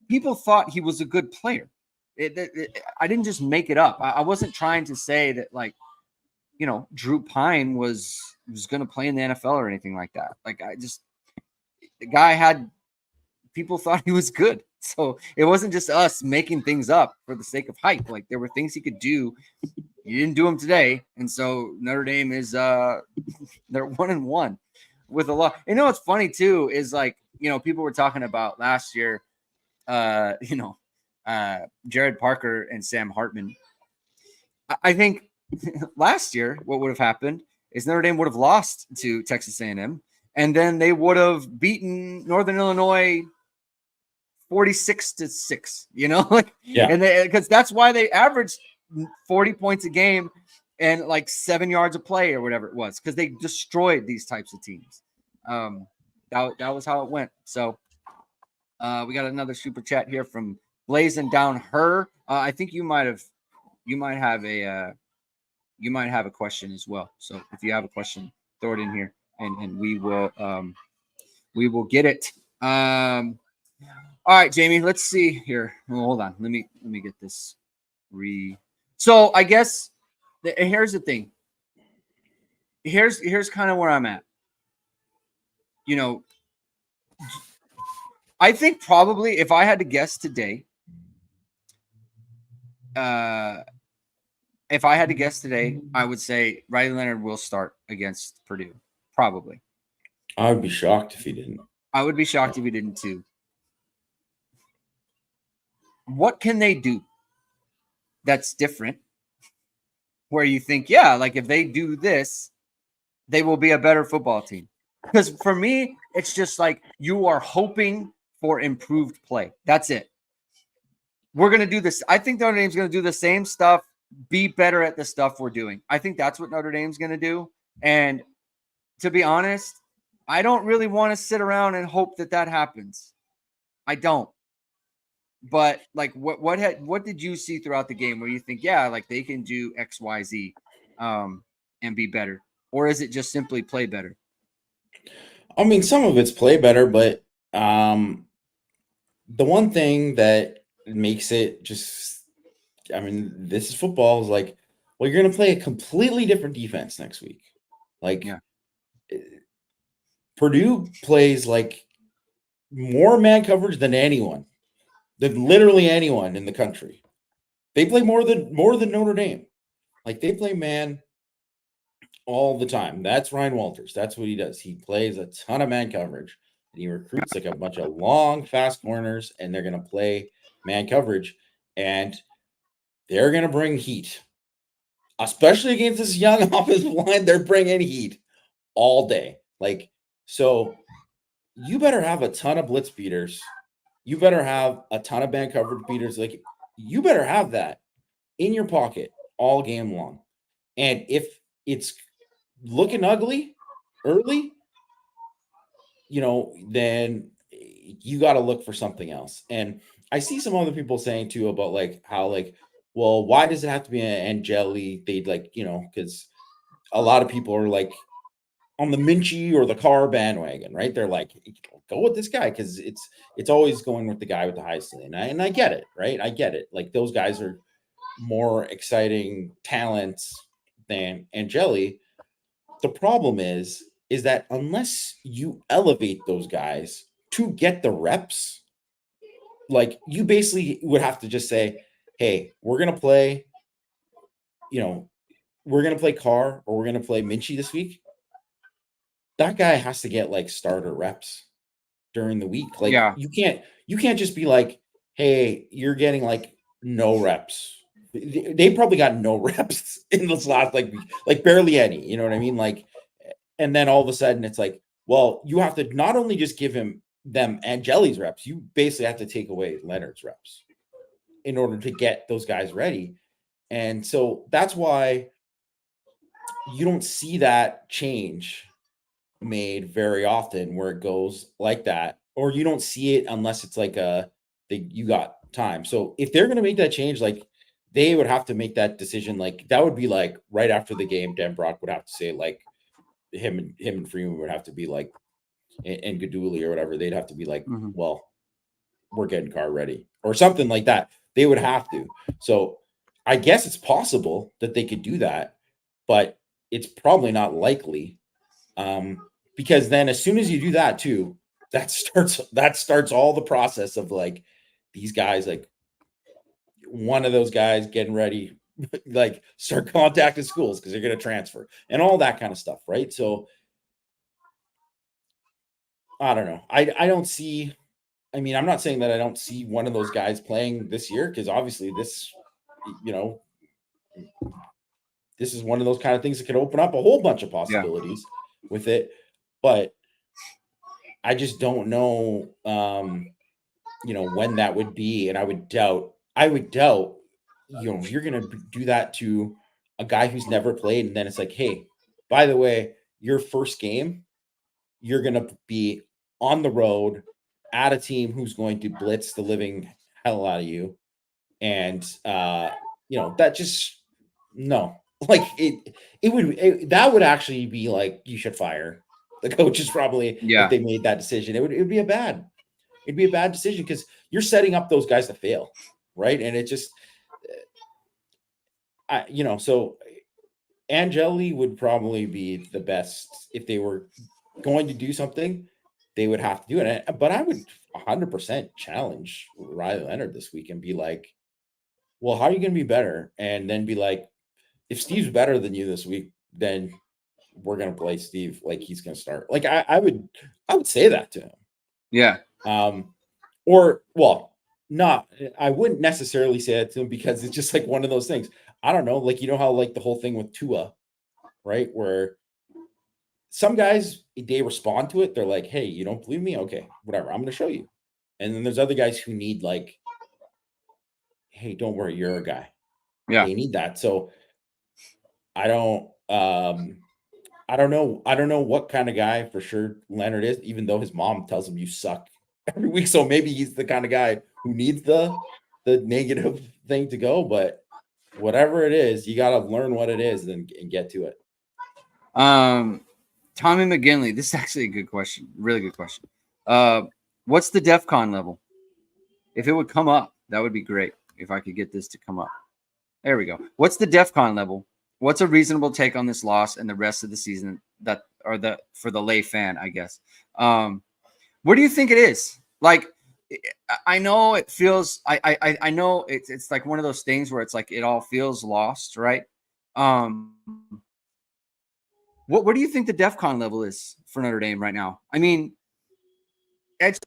A: people thought he was a good player. I didn't just make it up. I wasn't trying to say that like Drew Pine was going to play in the NFL or anything like that. Like the guy people thought he was good. So it wasn't just us making things up for the sake of hype. Like there were things he could do. You didn't do them today. And so Notre Dame is they're 1-1 with a lot. What's funny too is like, people were talking about last year, Jared Parker and Sam Hartman. I think last year, what would have happened is Notre Dame would have lost to Texas A&M, and then they would have beaten Northern Illinois 46-6.
B: Yeah,
A: and because that's why they averaged 40 points a game and like 7 yards a play or whatever it was, because they destroyed these types of teams. That was how it went. So we got another super chat here from Blazing Down Her. I think you might have a question as well. So if you have a question, throw it in here and we will get it. All right, Jamie, let's see here. Oh, hold on. Let me get this So I guess here's the thing. Here's kind of where I'm at. I think probably if I had to guess today, I would say Riley Leonard will start against Purdue. Probably.
B: I would be shocked if he didn't.
A: I would be shocked if he didn't too. What can they do that's different where you think, yeah, like if they do this, they will be a better football team? Because for me, it's just like you are hoping for improved play. That's it. We're going to do this. I think Notre Dame's going to do the same stuff, be better at the stuff we're doing. I think that's what Notre Dame's going to do. And to be honest, I don't really want to sit around and hope that happens. I don't. But like, what did you see throughout the game where you think, yeah, like they can do X, Y, Z, and be better? Or is it just simply play better?
B: I mean, some of it's play better, but the one thing that makes it just, I mean, this is football, is like, well, you're going to play a completely different defense next week. Like,
A: yeah.
B: Purdue plays like more man coverage than literally anyone in the country. They play more than Notre Dame. Like they play man all the time. That's Ryan Walters. That's what he does. He plays a ton of man coverage and he recruits like a bunch of long, fast corners, and they're going to play man coverage and they're going to bring heat, especially against this young offensive line. They're bringing heat all day. Like, so you better have a ton of blitz beaters. You better have a ton of man coverage beaters. Like, you better have that in your pocket all game long. And if it's looking ugly early, then you got to look for something else. And I see some other people saying too about like how like, well, why does it have to be an Angeli? They'd like, because a lot of people are like on the Minchie or the Carr bandwagon, right? They're like, go with this guy because it's always going with the guy with the high ceiling. And I get it, right? I get it. Like those guys are more exciting talents than Angeli. The problem is that unless you elevate those guys to get the reps, like you basically would have to just say, hey, we're gonna play, we're gonna play Carr or we're gonna play Minchie this week. That guy has to get like starter reps during the week. Like
A: Yeah.
B: you can't just be like, hey, you're getting like no reps. They probably got no reps in this last like barely any, you know what I mean? Like, and then all of a sudden it's like, well, you have to not only just give them Angeli's reps, you basically have to take away Leonard's reps in order to get those guys ready. And so that's why you don't see that change made very often where it goes like that, or you don't see it unless it's like you got time. So if they're going to make that change, like they would have to make that decision. Like that would be like right after the game, Dan Brock would have to say like him and Freeman would have to be like, and Gaduli or whatever, they'd have to be like, well, we're getting Carr ready or something like that. They would have to. So I guess it's possible that they could do that, but it's probably not likely. Because then as soon as you do that too, that starts all the process of like these guys, like one of those guys getting ready, like start contacting schools because they're going to transfer and all that kind of stuff, right? So I don't know. I don't see. I mean, I'm not saying that I don't see one of those guys playing this year because obviously this, this is one of those kind of things that could open up a whole bunch of possibilities with it. But I just don't know, when that would be. And I would doubt, if you're going to do that to a guy who's never played. And then it's like, hey, by the way, your first game, you're going to be on the road at a team who's going to blitz the living hell out of you. And, that just, no, like that would actually be like, you should fire the coaches probably if they made that decision. It would be a bad decision because you're setting up those guys to fail. Right. And it just, so Angeli would probably be the best if they were going to do something, they would have to do it. But I would 100% challenge Riley Leonard this week and be like, well, how are you going to be better? And then be like, if Steve's better than you this week, then we're going to play Steve like he's going to start. Like I would say that to him.
A: Yeah.
B: Or well, not. I wouldn't necessarily say that to him because it's just like one of those things. I don't know. Like how like the whole thing with Tua, right? Where some guys they respond to it. They're like, "Hey, you don't believe me? Okay, whatever. I'm going to show you." And then there's other guys who need like, "Hey, don't worry, you're a guy."
A: Yeah.
B: They need that. So I don't know what kind of guy for sure Leonard is, even though his mom tells him you suck every week. So maybe he's the kind of guy who needs the negative thing to go. But whatever it is, you got to learn what it is and get to it.
A: Tommy McGinley, this is actually a good question. Really good question. What's the DEF CON level? If it would come up, that would be great. If I could get this to come up. There we go. What's the DEF CON level? What's a reasonable take on this loss and the rest of the season for the lay fan, I guess? Where do you think it is? Like, I know it feels, I know it's like one of those things where it's like, it all feels lost, right? What do you think the DEFCON level is for Notre Dame right now? I mean, it's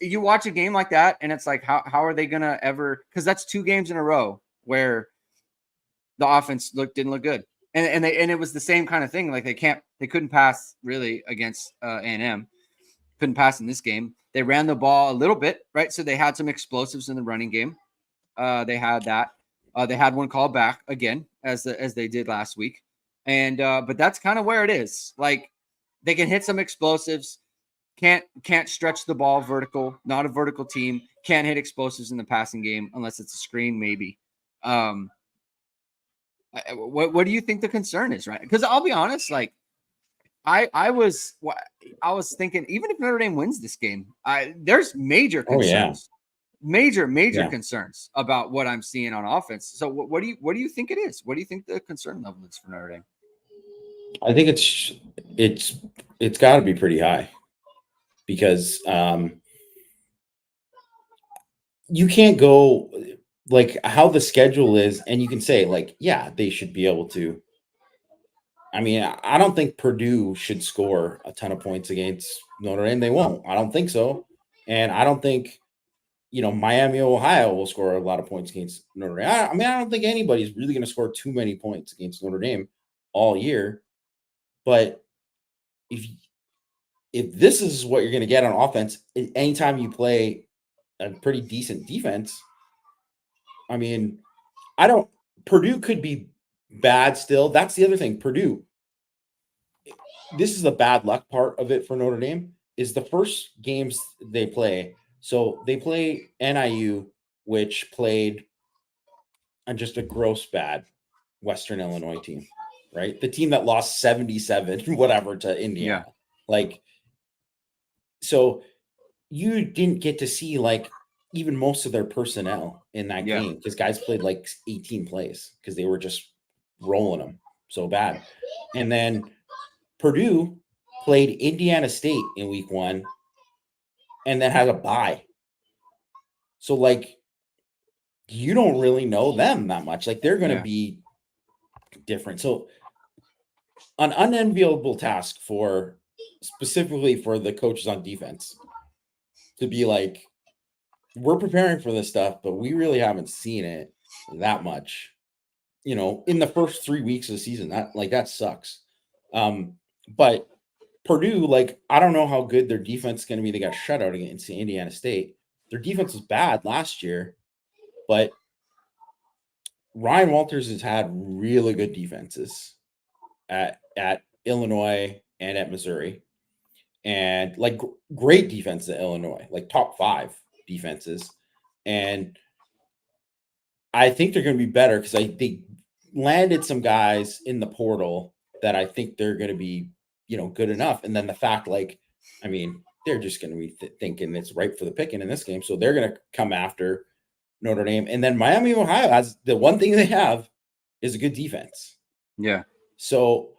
A: you watch a game like that, and it's like, how are they gonna ever? Because that's 2 games in a row where the offense didn't look good, and it was the same kind of thing. Like they couldn't pass really against A&M, couldn't pass in this game. They ran the ball a little bit, right? So they had some explosives in the running game. They had that. They had one call back again, as they did last week, and but that's kind of where it is. Like they can hit some explosives, can't stretch the ball vertical. Not a vertical team. Can't hit explosives in the passing game unless it's a screen, maybe. What do you think the concern is, right? Because I'll be honest, like I was thinking, even if Notre Dame wins this game, there's major concerns. Major concerns about what I'm seeing on offense. So what do you think it is? What do you think the concern level is for Notre Dame?
B: I think it's got to be pretty high, because you can't go like how the schedule is, and you can say like, yeah, they should be able to. I mean, I don't think Purdue should score a ton of points against Notre Dame. They won't. I don't think so, and I don't think Miami, Ohio will score a lot of points against Notre Dame. I mean, I don't think anybody's really going to score too many points against Notre Dame all year. But if this is what you're going to get on offense, anytime you play a pretty decent defense, I mean, Purdue could be bad still. That's the other thing. Purdue, this is the bad luck part of it for Notre Dame, is the first games they play. So they play NIU, which played on just a gross bad Western Illinois team, right? The team that lost 77 whatever to Indiana.
A: Yeah.
B: Like, so you didn't get to see like even most of their personnel in that game, because guys played like 18 plays because they were just rolling them so bad. And then Purdue played Indiana State in week 1 and then had a bye. So like, you don't really know them that much. Like, they're going to be different. So an unenviable task specifically for the coaches on defense to be like, we're preparing for this stuff, but we really haven't seen it that much, in the first 3 weeks of the season. That sucks. But Purdue, like, I don't know how good their defense is going to be. They got shut out against Indiana State. Their defense was bad last year, but Ryan Walters has had really good defenses at Illinois and at Missouri, and like great defense at Illinois, like top 5 defenses. And I think they're going to be better because they landed some guys in the portal that I think they're going to be, good enough. And then the fact, like, I mean, they're just going to be thinking it's right for the picking in this game. So they're going to come after Notre Dame. And then Miami, Ohio has the one thing they have is a good defense.
A: Yeah.
B: So,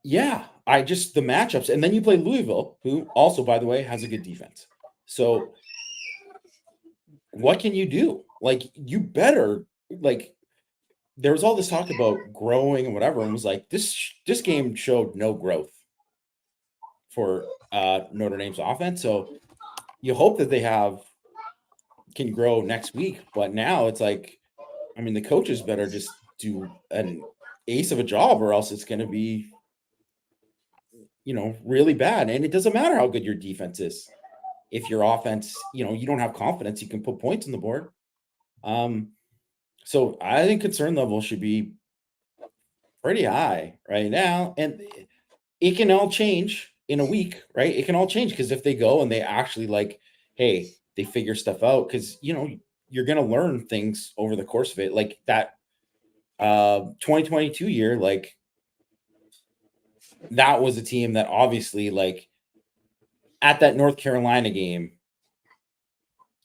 B: yeah, the matchups. And then you play Louisville, who also, by the way, has a good defense. So what can you do? Like, you better, like, there was all this talk about growing and whatever, and was like, this game showed no growth for Notre Dame's offense. So you hope that they can grow next week. But now it's like, I mean, the coaches better just do an ace of a job, or else it's going to be, really bad. And it doesn't matter how good your defense is. If your offense, you don't have confidence, you can put points on the board. So I think concern level should be pretty high right now. And it can all change in a week, right? It can all change, because if they go and they actually like, hey, they figure stuff out, because, you're going to learn things over the course of it. Like that 2022 year, like, that was a team that obviously, like, at that North Carolina game,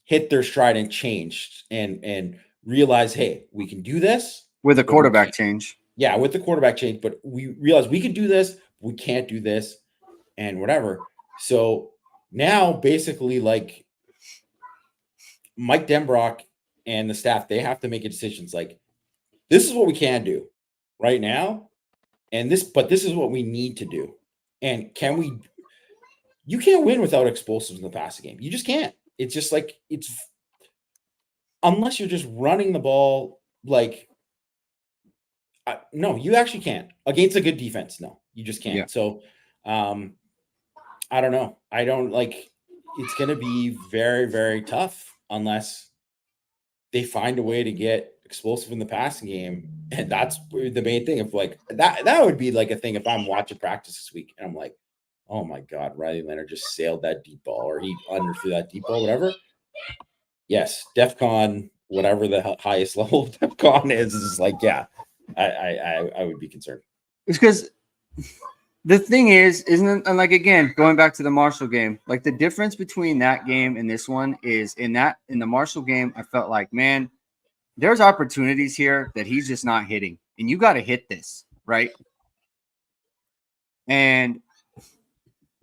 B: hit their stride and changed and realized, hey, we can do this
A: with a quarterback change.
B: Yeah, with the quarterback change, but we realized we could do this, we can't do this, and whatever. So now, basically, like, Mike Denbrock and the staff, they have to make decisions like, this is what we can do right now. But this is what we need to do. And you can't win without explosives in the passing game. You just can't. It's just like, unless you're just running the ball, like, no, you actually can't against a good defense. No, you just can't.
A: Yeah.
B: So, I don't know. I don't like, it's going to be very, very tough unless they find a way to get explosive in the passing game. And that's the main thing. If like that would be like a thing if I'm watching practice this week and I'm like, oh my God, Riley Leonard just sailed that deep ball, or he underthrew that deep ball, whatever. Yes, DEFCON, whatever the highest level of DEFCON is like, yeah, I would be concerned.
A: It's because the thing is, isn't it? And like, again, going back to the Marshall game, like the difference between that game and this one is in the Marshall game, I felt like, man, there's opportunities here that he's just not hitting, and you got to hit this, right? And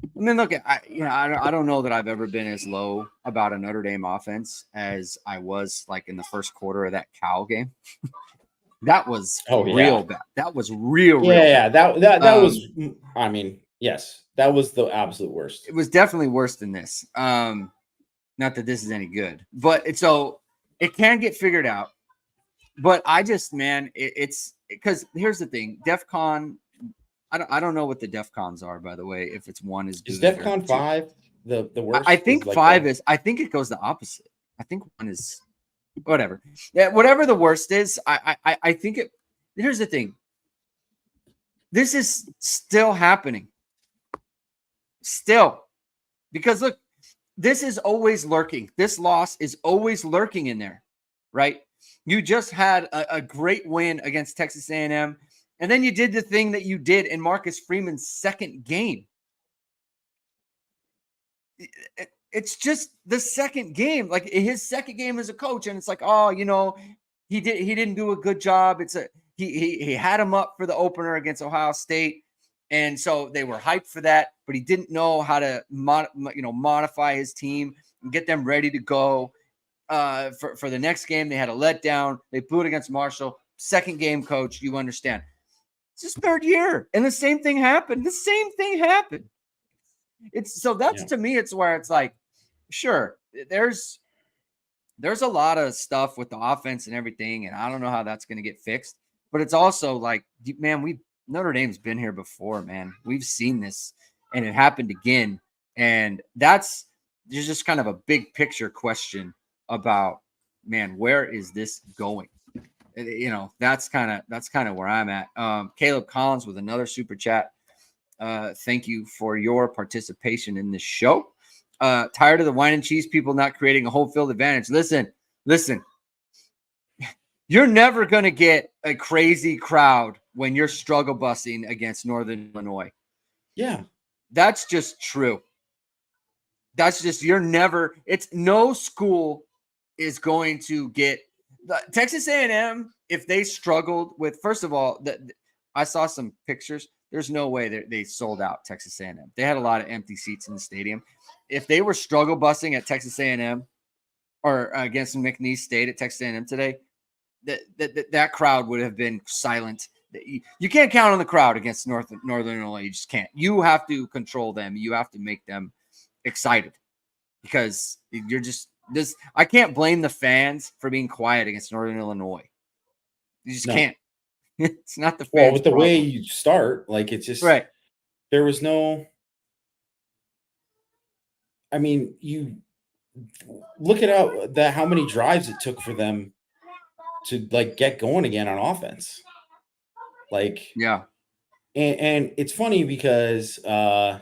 A: I mean, look, I don't know that I've ever been as low about a Notre Dame offense as I was like in the first quarter of that Cal game. That was real bad. That was real.
B: Yeah. That was, I mean, yes, that was the absolute worst.
A: It was definitely worse than this. Not that this is any good, but it can get figured out. But I just, man, it's because here's the thing, DEFCON. I don't know what the DEFCONs are, by the way. If it's one is
B: DEFCON 5 the worst?
A: I think like 5 is. I think it goes the opposite. I think 1 is whatever. Yeah, whatever the worst is. I think it. Here's the thing. This is still happening. Still, because look, this is always lurking. This loss is always lurking in there, right? You just had a great win against Texas A&M. And then you did the thing that you did in Marcus Freeman's second game. It's just the second game, like his second game as a coach. And it's like, oh, he didn't do a good job. He had him up for the opener against Ohio State. And so they were hyped for that, but he didn't know how to modify his team and get them ready to go for the next game. They had a letdown. They blew it against Marshall. Second game, coach, you understand. It's his third year, and the same thing happened. To me, it's where it's like, sure, there's a lot of stuff with the offense and everything, and I don't know how that's going to get fixed. But it's also like, man, Notre Dame's been here before, man. We've seen this, and it happened again. And there's just kind of a big picture question about, man, where is this going? That's kind of where I'm at. Caleb Collins with another super chat. Thank you for your participation in this show. Tired of the wine and cheese people not creating a home field advantage. Listen, you're never going to get a crazy crowd when you're struggle busing against Northern Illinois.
B: Yeah.
A: That's just true. That's just, no school is going to get Texas A&M, if they struggled with, first of all, I saw some pictures. There's no way they sold out Texas A&M. They had a lot of empty seats in the stadium. If they were struggle busing at Texas A&M or against McNeese State at Texas A&M today, that crowd would have been silent. You can't count on the crowd against Northern Illinois. You just can't. You have to control them. You have to make them excited because you're just. I can't blame the fans for being quiet against Northern Illinois. You just can't. It's not the fans.
B: Well, with the way you start, like it's just
A: right.
B: There was no. I mean, you look at how many drives it took for them to like get going again on offense. Like,
A: yeah,
B: and it's funny because our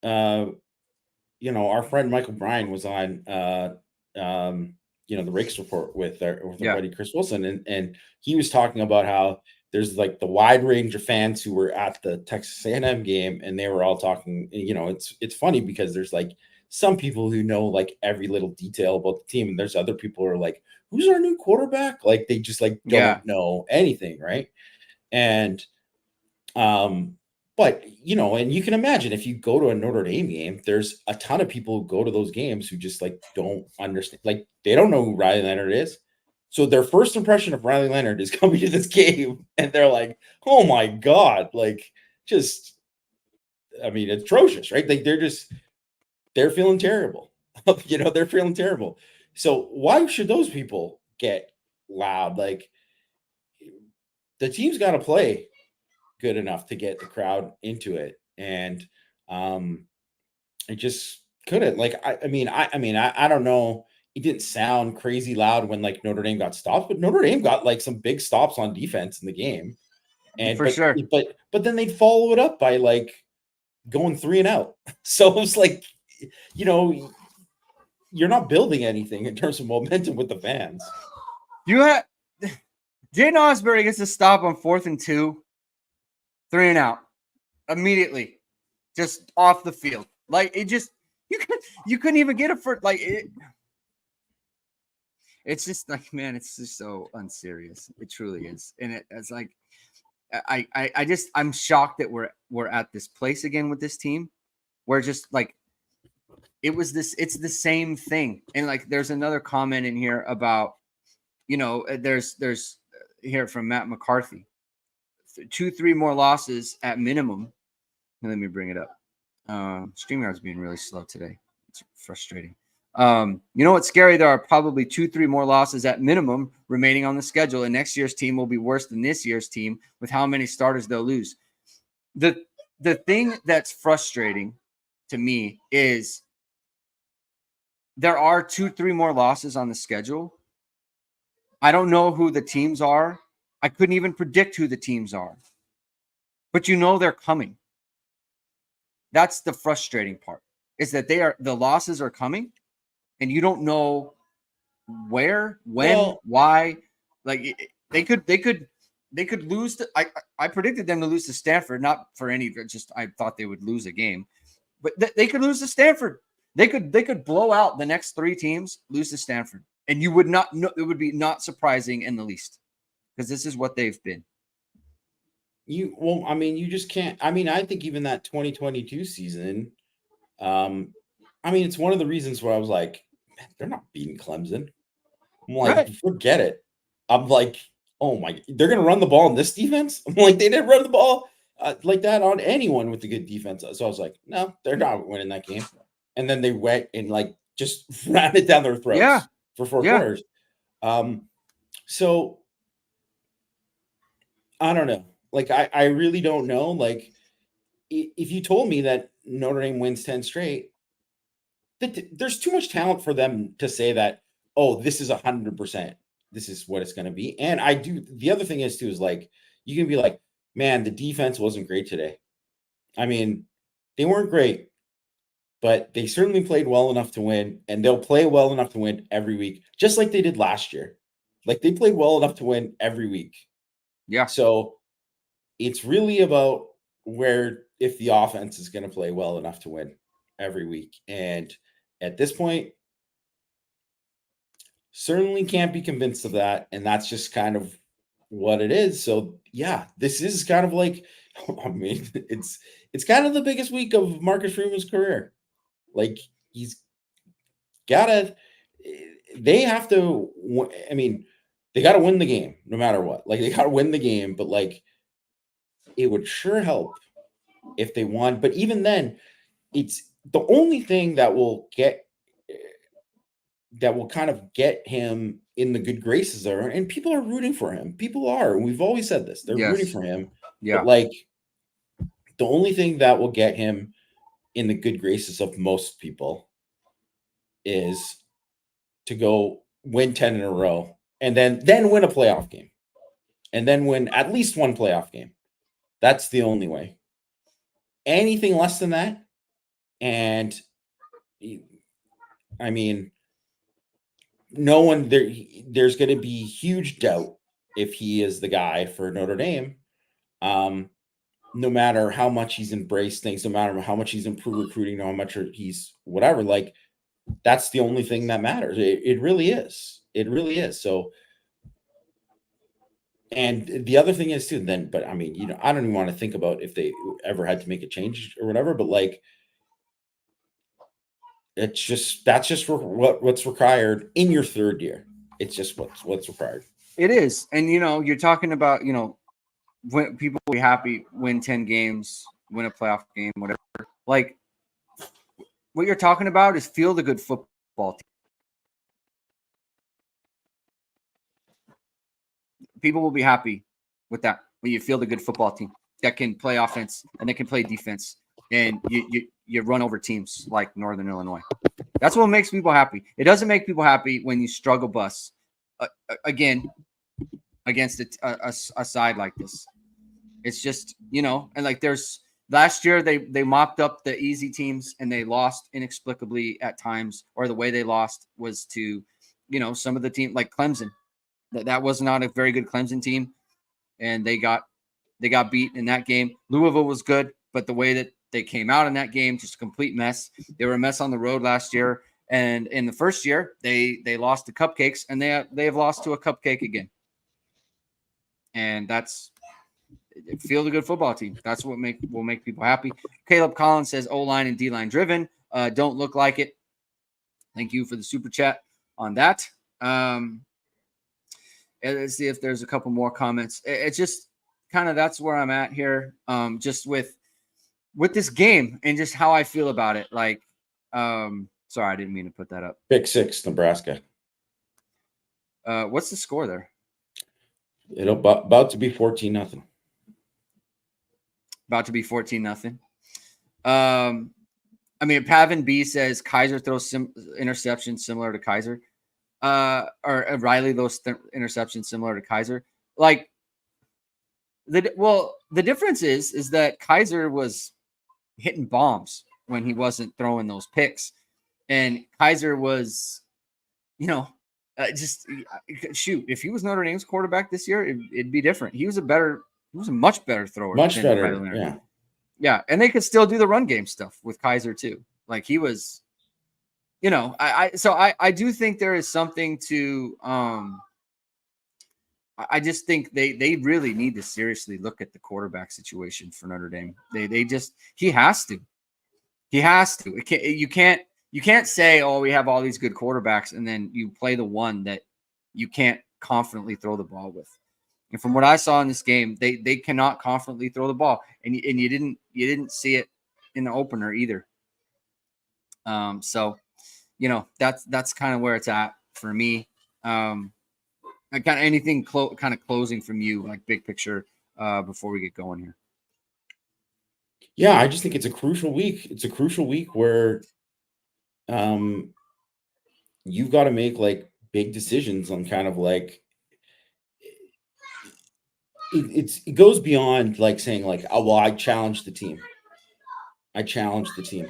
B: friend Michael Bryan was on the Rakes Report with our buddy Chris Wilson, and he was talking about how there's like the wide range of fans who were at the Texas A&M game, and they were all talking. It's funny because there's like some people who know like every little detail about the team, and there's other people who are like, "Who's our new quarterback?" Like they just like don't know anything, right? And but and you can imagine if you go to a Notre Dame game, there's a ton of people who go to those games who just like don't understand, like they don't know who Riley Leonard is. So their first impression of Riley Leonard is coming to this game, and they're like, "Oh my god!" Like, just, I mean, it's atrocious, right? Like they're feeling terrible. They're feeling terrible. So why should those people get loud? Like, the team's got to play good enough to get the crowd into it, and it just couldn't. Like, I don't know. It didn't sound crazy loud when like Notre Dame got stopped, but Notre Dame got like some big stops on defense in the game, and
A: For sure.
B: but then they'd follow it up by like going 3 and out. So it was like, you're not building anything in terms of momentum with the fans.
A: You had Jaden Osbury gets a stop on 4th and 2, 3 and out immediately, just off the field. Like, it just, you couldn't even get it for like it. It's just like, man, it's just so unserious. It truly is, and it's like, I'm shocked that we're at this place again with this team, where just like it's the same thing. And like, there's another comment in here about, there's here from Matt McCarthy, 2-3 more losses at minimum. And let me bring it up. StreamYard's being really slow today. It's frustrating. You know what's scary? There are probably 2-3 more losses at minimum remaining on the schedule, and next year's team will be worse than this year's team with how many starters they'll lose. The thing that's frustrating to me is there are 2-3 more losses on the schedule. I don't know who the teams are. I couldn't even predict who the teams are, but they're coming. That's the frustrating part, is that the losses are coming, and you don't know where, when, why. Like, they could lose to, I predicted them to lose to Stanford, not for any, just I thought they would lose a game, but they could lose to Stanford. They could blow out the next 3 teams, lose to Stanford, and you would not know. It would be not surprising in the least, because this is what they've been.
B: You just can't. I think even that 2022 season, it's one of the reasons where I was like, man, they're not beating Clemson. I'm like, right. Forget it. I'm like, oh my, they're going to run the ball in this defense? I'm like, they didn't run the ball like that on anyone with a good defense. So I was like, no, they're not winning that game. And then they went and like just ran it down their throats for 4 quarters. So I don't know. Like, I really don't know. Like, if you told me that Notre Dame wins 10 straight, there's too much talent for them to say that, oh, this is 100%. This is what it's going to be. And the other thing is too, is like, you can be like, man, the defense wasn't great today. They weren't great, but they certainly played well enough to win, and they'll play well enough to win every week, just like they did last year. Like, they played well enough to win every week.
A: Yeah.
B: So it's really about if the offense is going to play well enough to win every week. And at this point, certainly can't be convinced of that. And that's just kind of what it is. So yeah, this is kind of like, it's kind of the biggest week of Marcus Freeman's career. Like, they have to, they got to win the game no matter what. Like, they got to win the game, but like, it would sure help if they won. But even then, it's the only thing that will kind of get him in the good graces there. And people are rooting for him. People are. And we've always said this. They're rooting for him. Yeah. But like, the only thing that will get him in the good graces of most people is to go win 10 in a row and then win a playoff game and then win at least one playoff game. That's the only way. Anything less than that, and no one there. There's going to be huge doubt if he is the guy for Notre Dame. No matter how much he's embraced things, no matter how much he's improved recruiting, no how much he's whatever. Like, that's the only thing that matters. It really is. It really is. So. And the other thing is too, but I don't even want to think about if they ever had to make a change or whatever, but like, that's just what's required in your 3rd year. It's just what's required.
A: It is. And, you're talking about, when people will be happy, win 10 games, win a playoff game, whatever. Like, what you're talking about is field a good football team. People will be happy with that when you field a good football team that can play offense and that can play defense, and you run over teams like Northern Illinois. That's what makes people happy. It doesn't make people happy when you struggle bus again against a side like this. It's just, and like there's last year they mopped up the easy teams and they lost inexplicably at times, or the way they lost was to, some of the team like Clemson. That was not a very good Clemson team, and they got beat in that game. Louisville was good, but the way that they came out in that game, just a complete mess. They were a mess on the road last year, and in the first year, they lost to Cupcakes, and they have lost to a cupcake again. And that's field a good football team. That's what will make people happy. Caleb Collins says O-line and D-line driven. Don't look like it. Thank you for the super chat on that. Let's see if there's a couple more comments. It's just kind of that's where I'm at here. Just with this game and just how I feel about it. Like, sorry, I didn't mean to put that up.
B: Pick 6, Nebraska.
A: What's the score there?
B: It'll about to be 14-0.
A: About to be 14-0. I mean, Pavin B says Kaiser throws interceptions similar to Kaiser. Or Riley those interceptions similar to Kaiser. Like, the difference is that Kaiser was hitting bombs when he wasn't throwing those picks, and Kaiser was, just shoot. If he was Notre Dame's quarterback this year, it'd be different. He was a much better thrower.
B: Much better.
A: Yeah, and they could still do the run game stuff with Kaiser too. Like he was, I do think there is something to. I just think they really need to seriously look at the quarterback situation for Notre Dame. He has to. You can't say, oh, we have all these good quarterbacks, and then you play the one that you can't confidently throw the ball with. And from what I saw in this game, they cannot confidently throw the ball, and you didn't see it in the opener either. So, that's kind of where it's at for me. I got anything kind of closing from you, like big picture, before we get going here.
B: Yeah, I just think it's a crucial week. It's a crucial week where you've got to make like big decisions on kind of like it goes beyond like saying like, oh, well, I challenged the team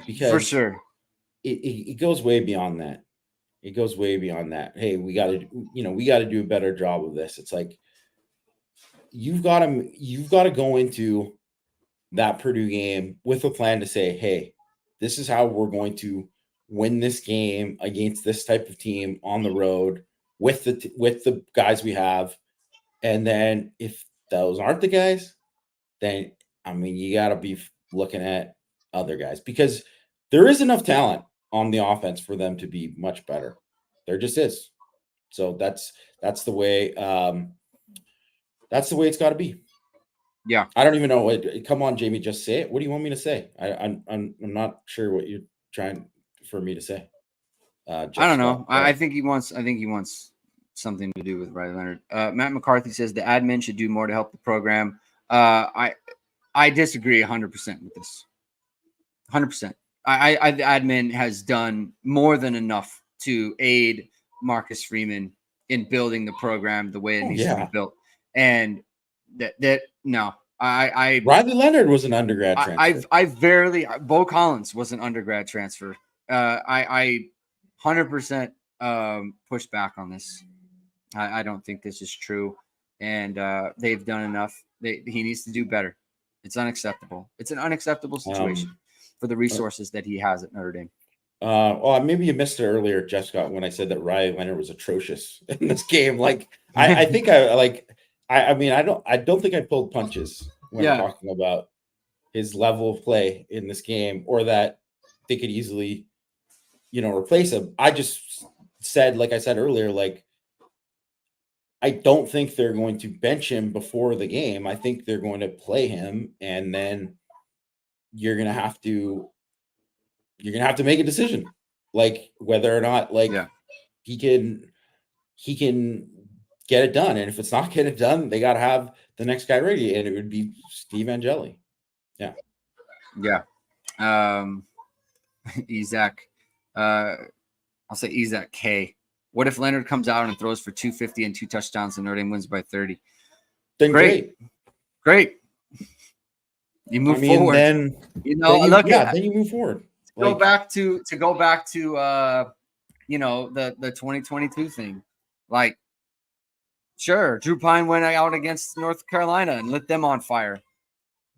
B: because
A: for sure
B: it goes way beyond that. It goes way beyond that. Hey, we got to do a better job of this. It's like you've got to go into that Purdue game with a plan to say, hey, this is how we're going to win this game against this type of team on the road with the guys we have. And then if those aren't the guys, then I mean, you got to be looking at other guys because there is enough talent on the offense for them to be much better. There just is. So that's the way it's got to be.
A: Yeah.
B: I don't even know. Come on, Jamie, just say it. What do you want me to say? I'm not sure what you're trying for me to say.
A: I don't know. I think he wants something to do with Riley Leonard. Matt McCarthy says the admin should do more to help the program. I disagree 100% with this. 100%. The admin has done more than enough to aid Marcus Freeman in building the program the way it needs to be built. And no.
B: Riley Leonard was an undergrad transfer.
A: Bo Collins was an undergrad transfer. I 100% push back on this. I don't think this is true, and they've done enough. He needs to do better. It's unacceptable. It's an unacceptable situation for the resources that he has at Notre Dame.
B: Well, maybe you missed it earlier, Jessica, when I said that Riley Leonard was atrocious in this game. Like, I think I don't think I pulled punches when talking about his level of play in this game, or that they could easily, replace him. I just said, like I said earlier, like I don't think they're going to bench him before the game. I think they're going to play him, and then you're gonna have to make a decision, like whether or not he can get it done. And if it's not getting it done, they got to have the next guy ready, and it would be Steve Angeli. Yeah.
A: Isaac, I'll say Isaac K. What if Leonard comes out and throws for 250 and 2 touchdowns and Notre Dame wins by 30?
B: Then great.
A: You move forward.
B: Then you move forward.
A: Go back to the 2022 thing. Like, sure, Drew Pine went out against North Carolina and lit them on fire.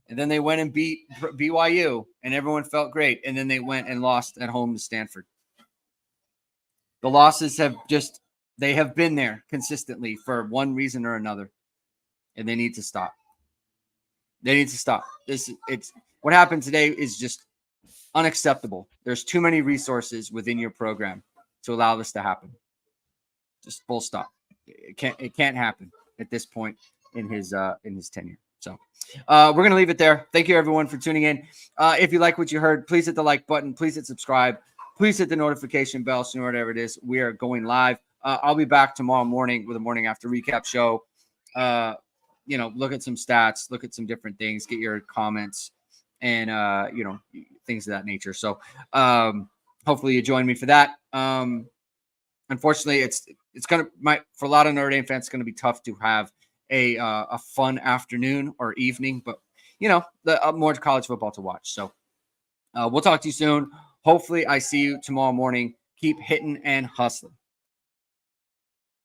A: And then they went and beat BYU, and everyone felt great. And then they went and lost at home to Stanford. The losses have been there consistently for one reason or another, and they need to stop. What happened today is just unacceptable. There's too many resources within your program to allow this to happen. Just full stop. It can't happen at this point in his tenure. So we're going to leave it there. Thank you, everyone, for tuning in. If you like what you heard, please hit the like button. Please hit subscribe. Please hit the notification bell so you know whatever it is. We are going live. I'll be back tomorrow morning with a morning after recap show. Look at some stats, look at some different things, get your comments and, things of that nature. So hopefully you join me for that. Unfortunately, it's going to for a lot of Notre Dame fans, it's going to be tough to have a fun afternoon or evening, but more college football to watch. So we'll talk to you soon. Hopefully I see you tomorrow morning. Keep hitting and hustling.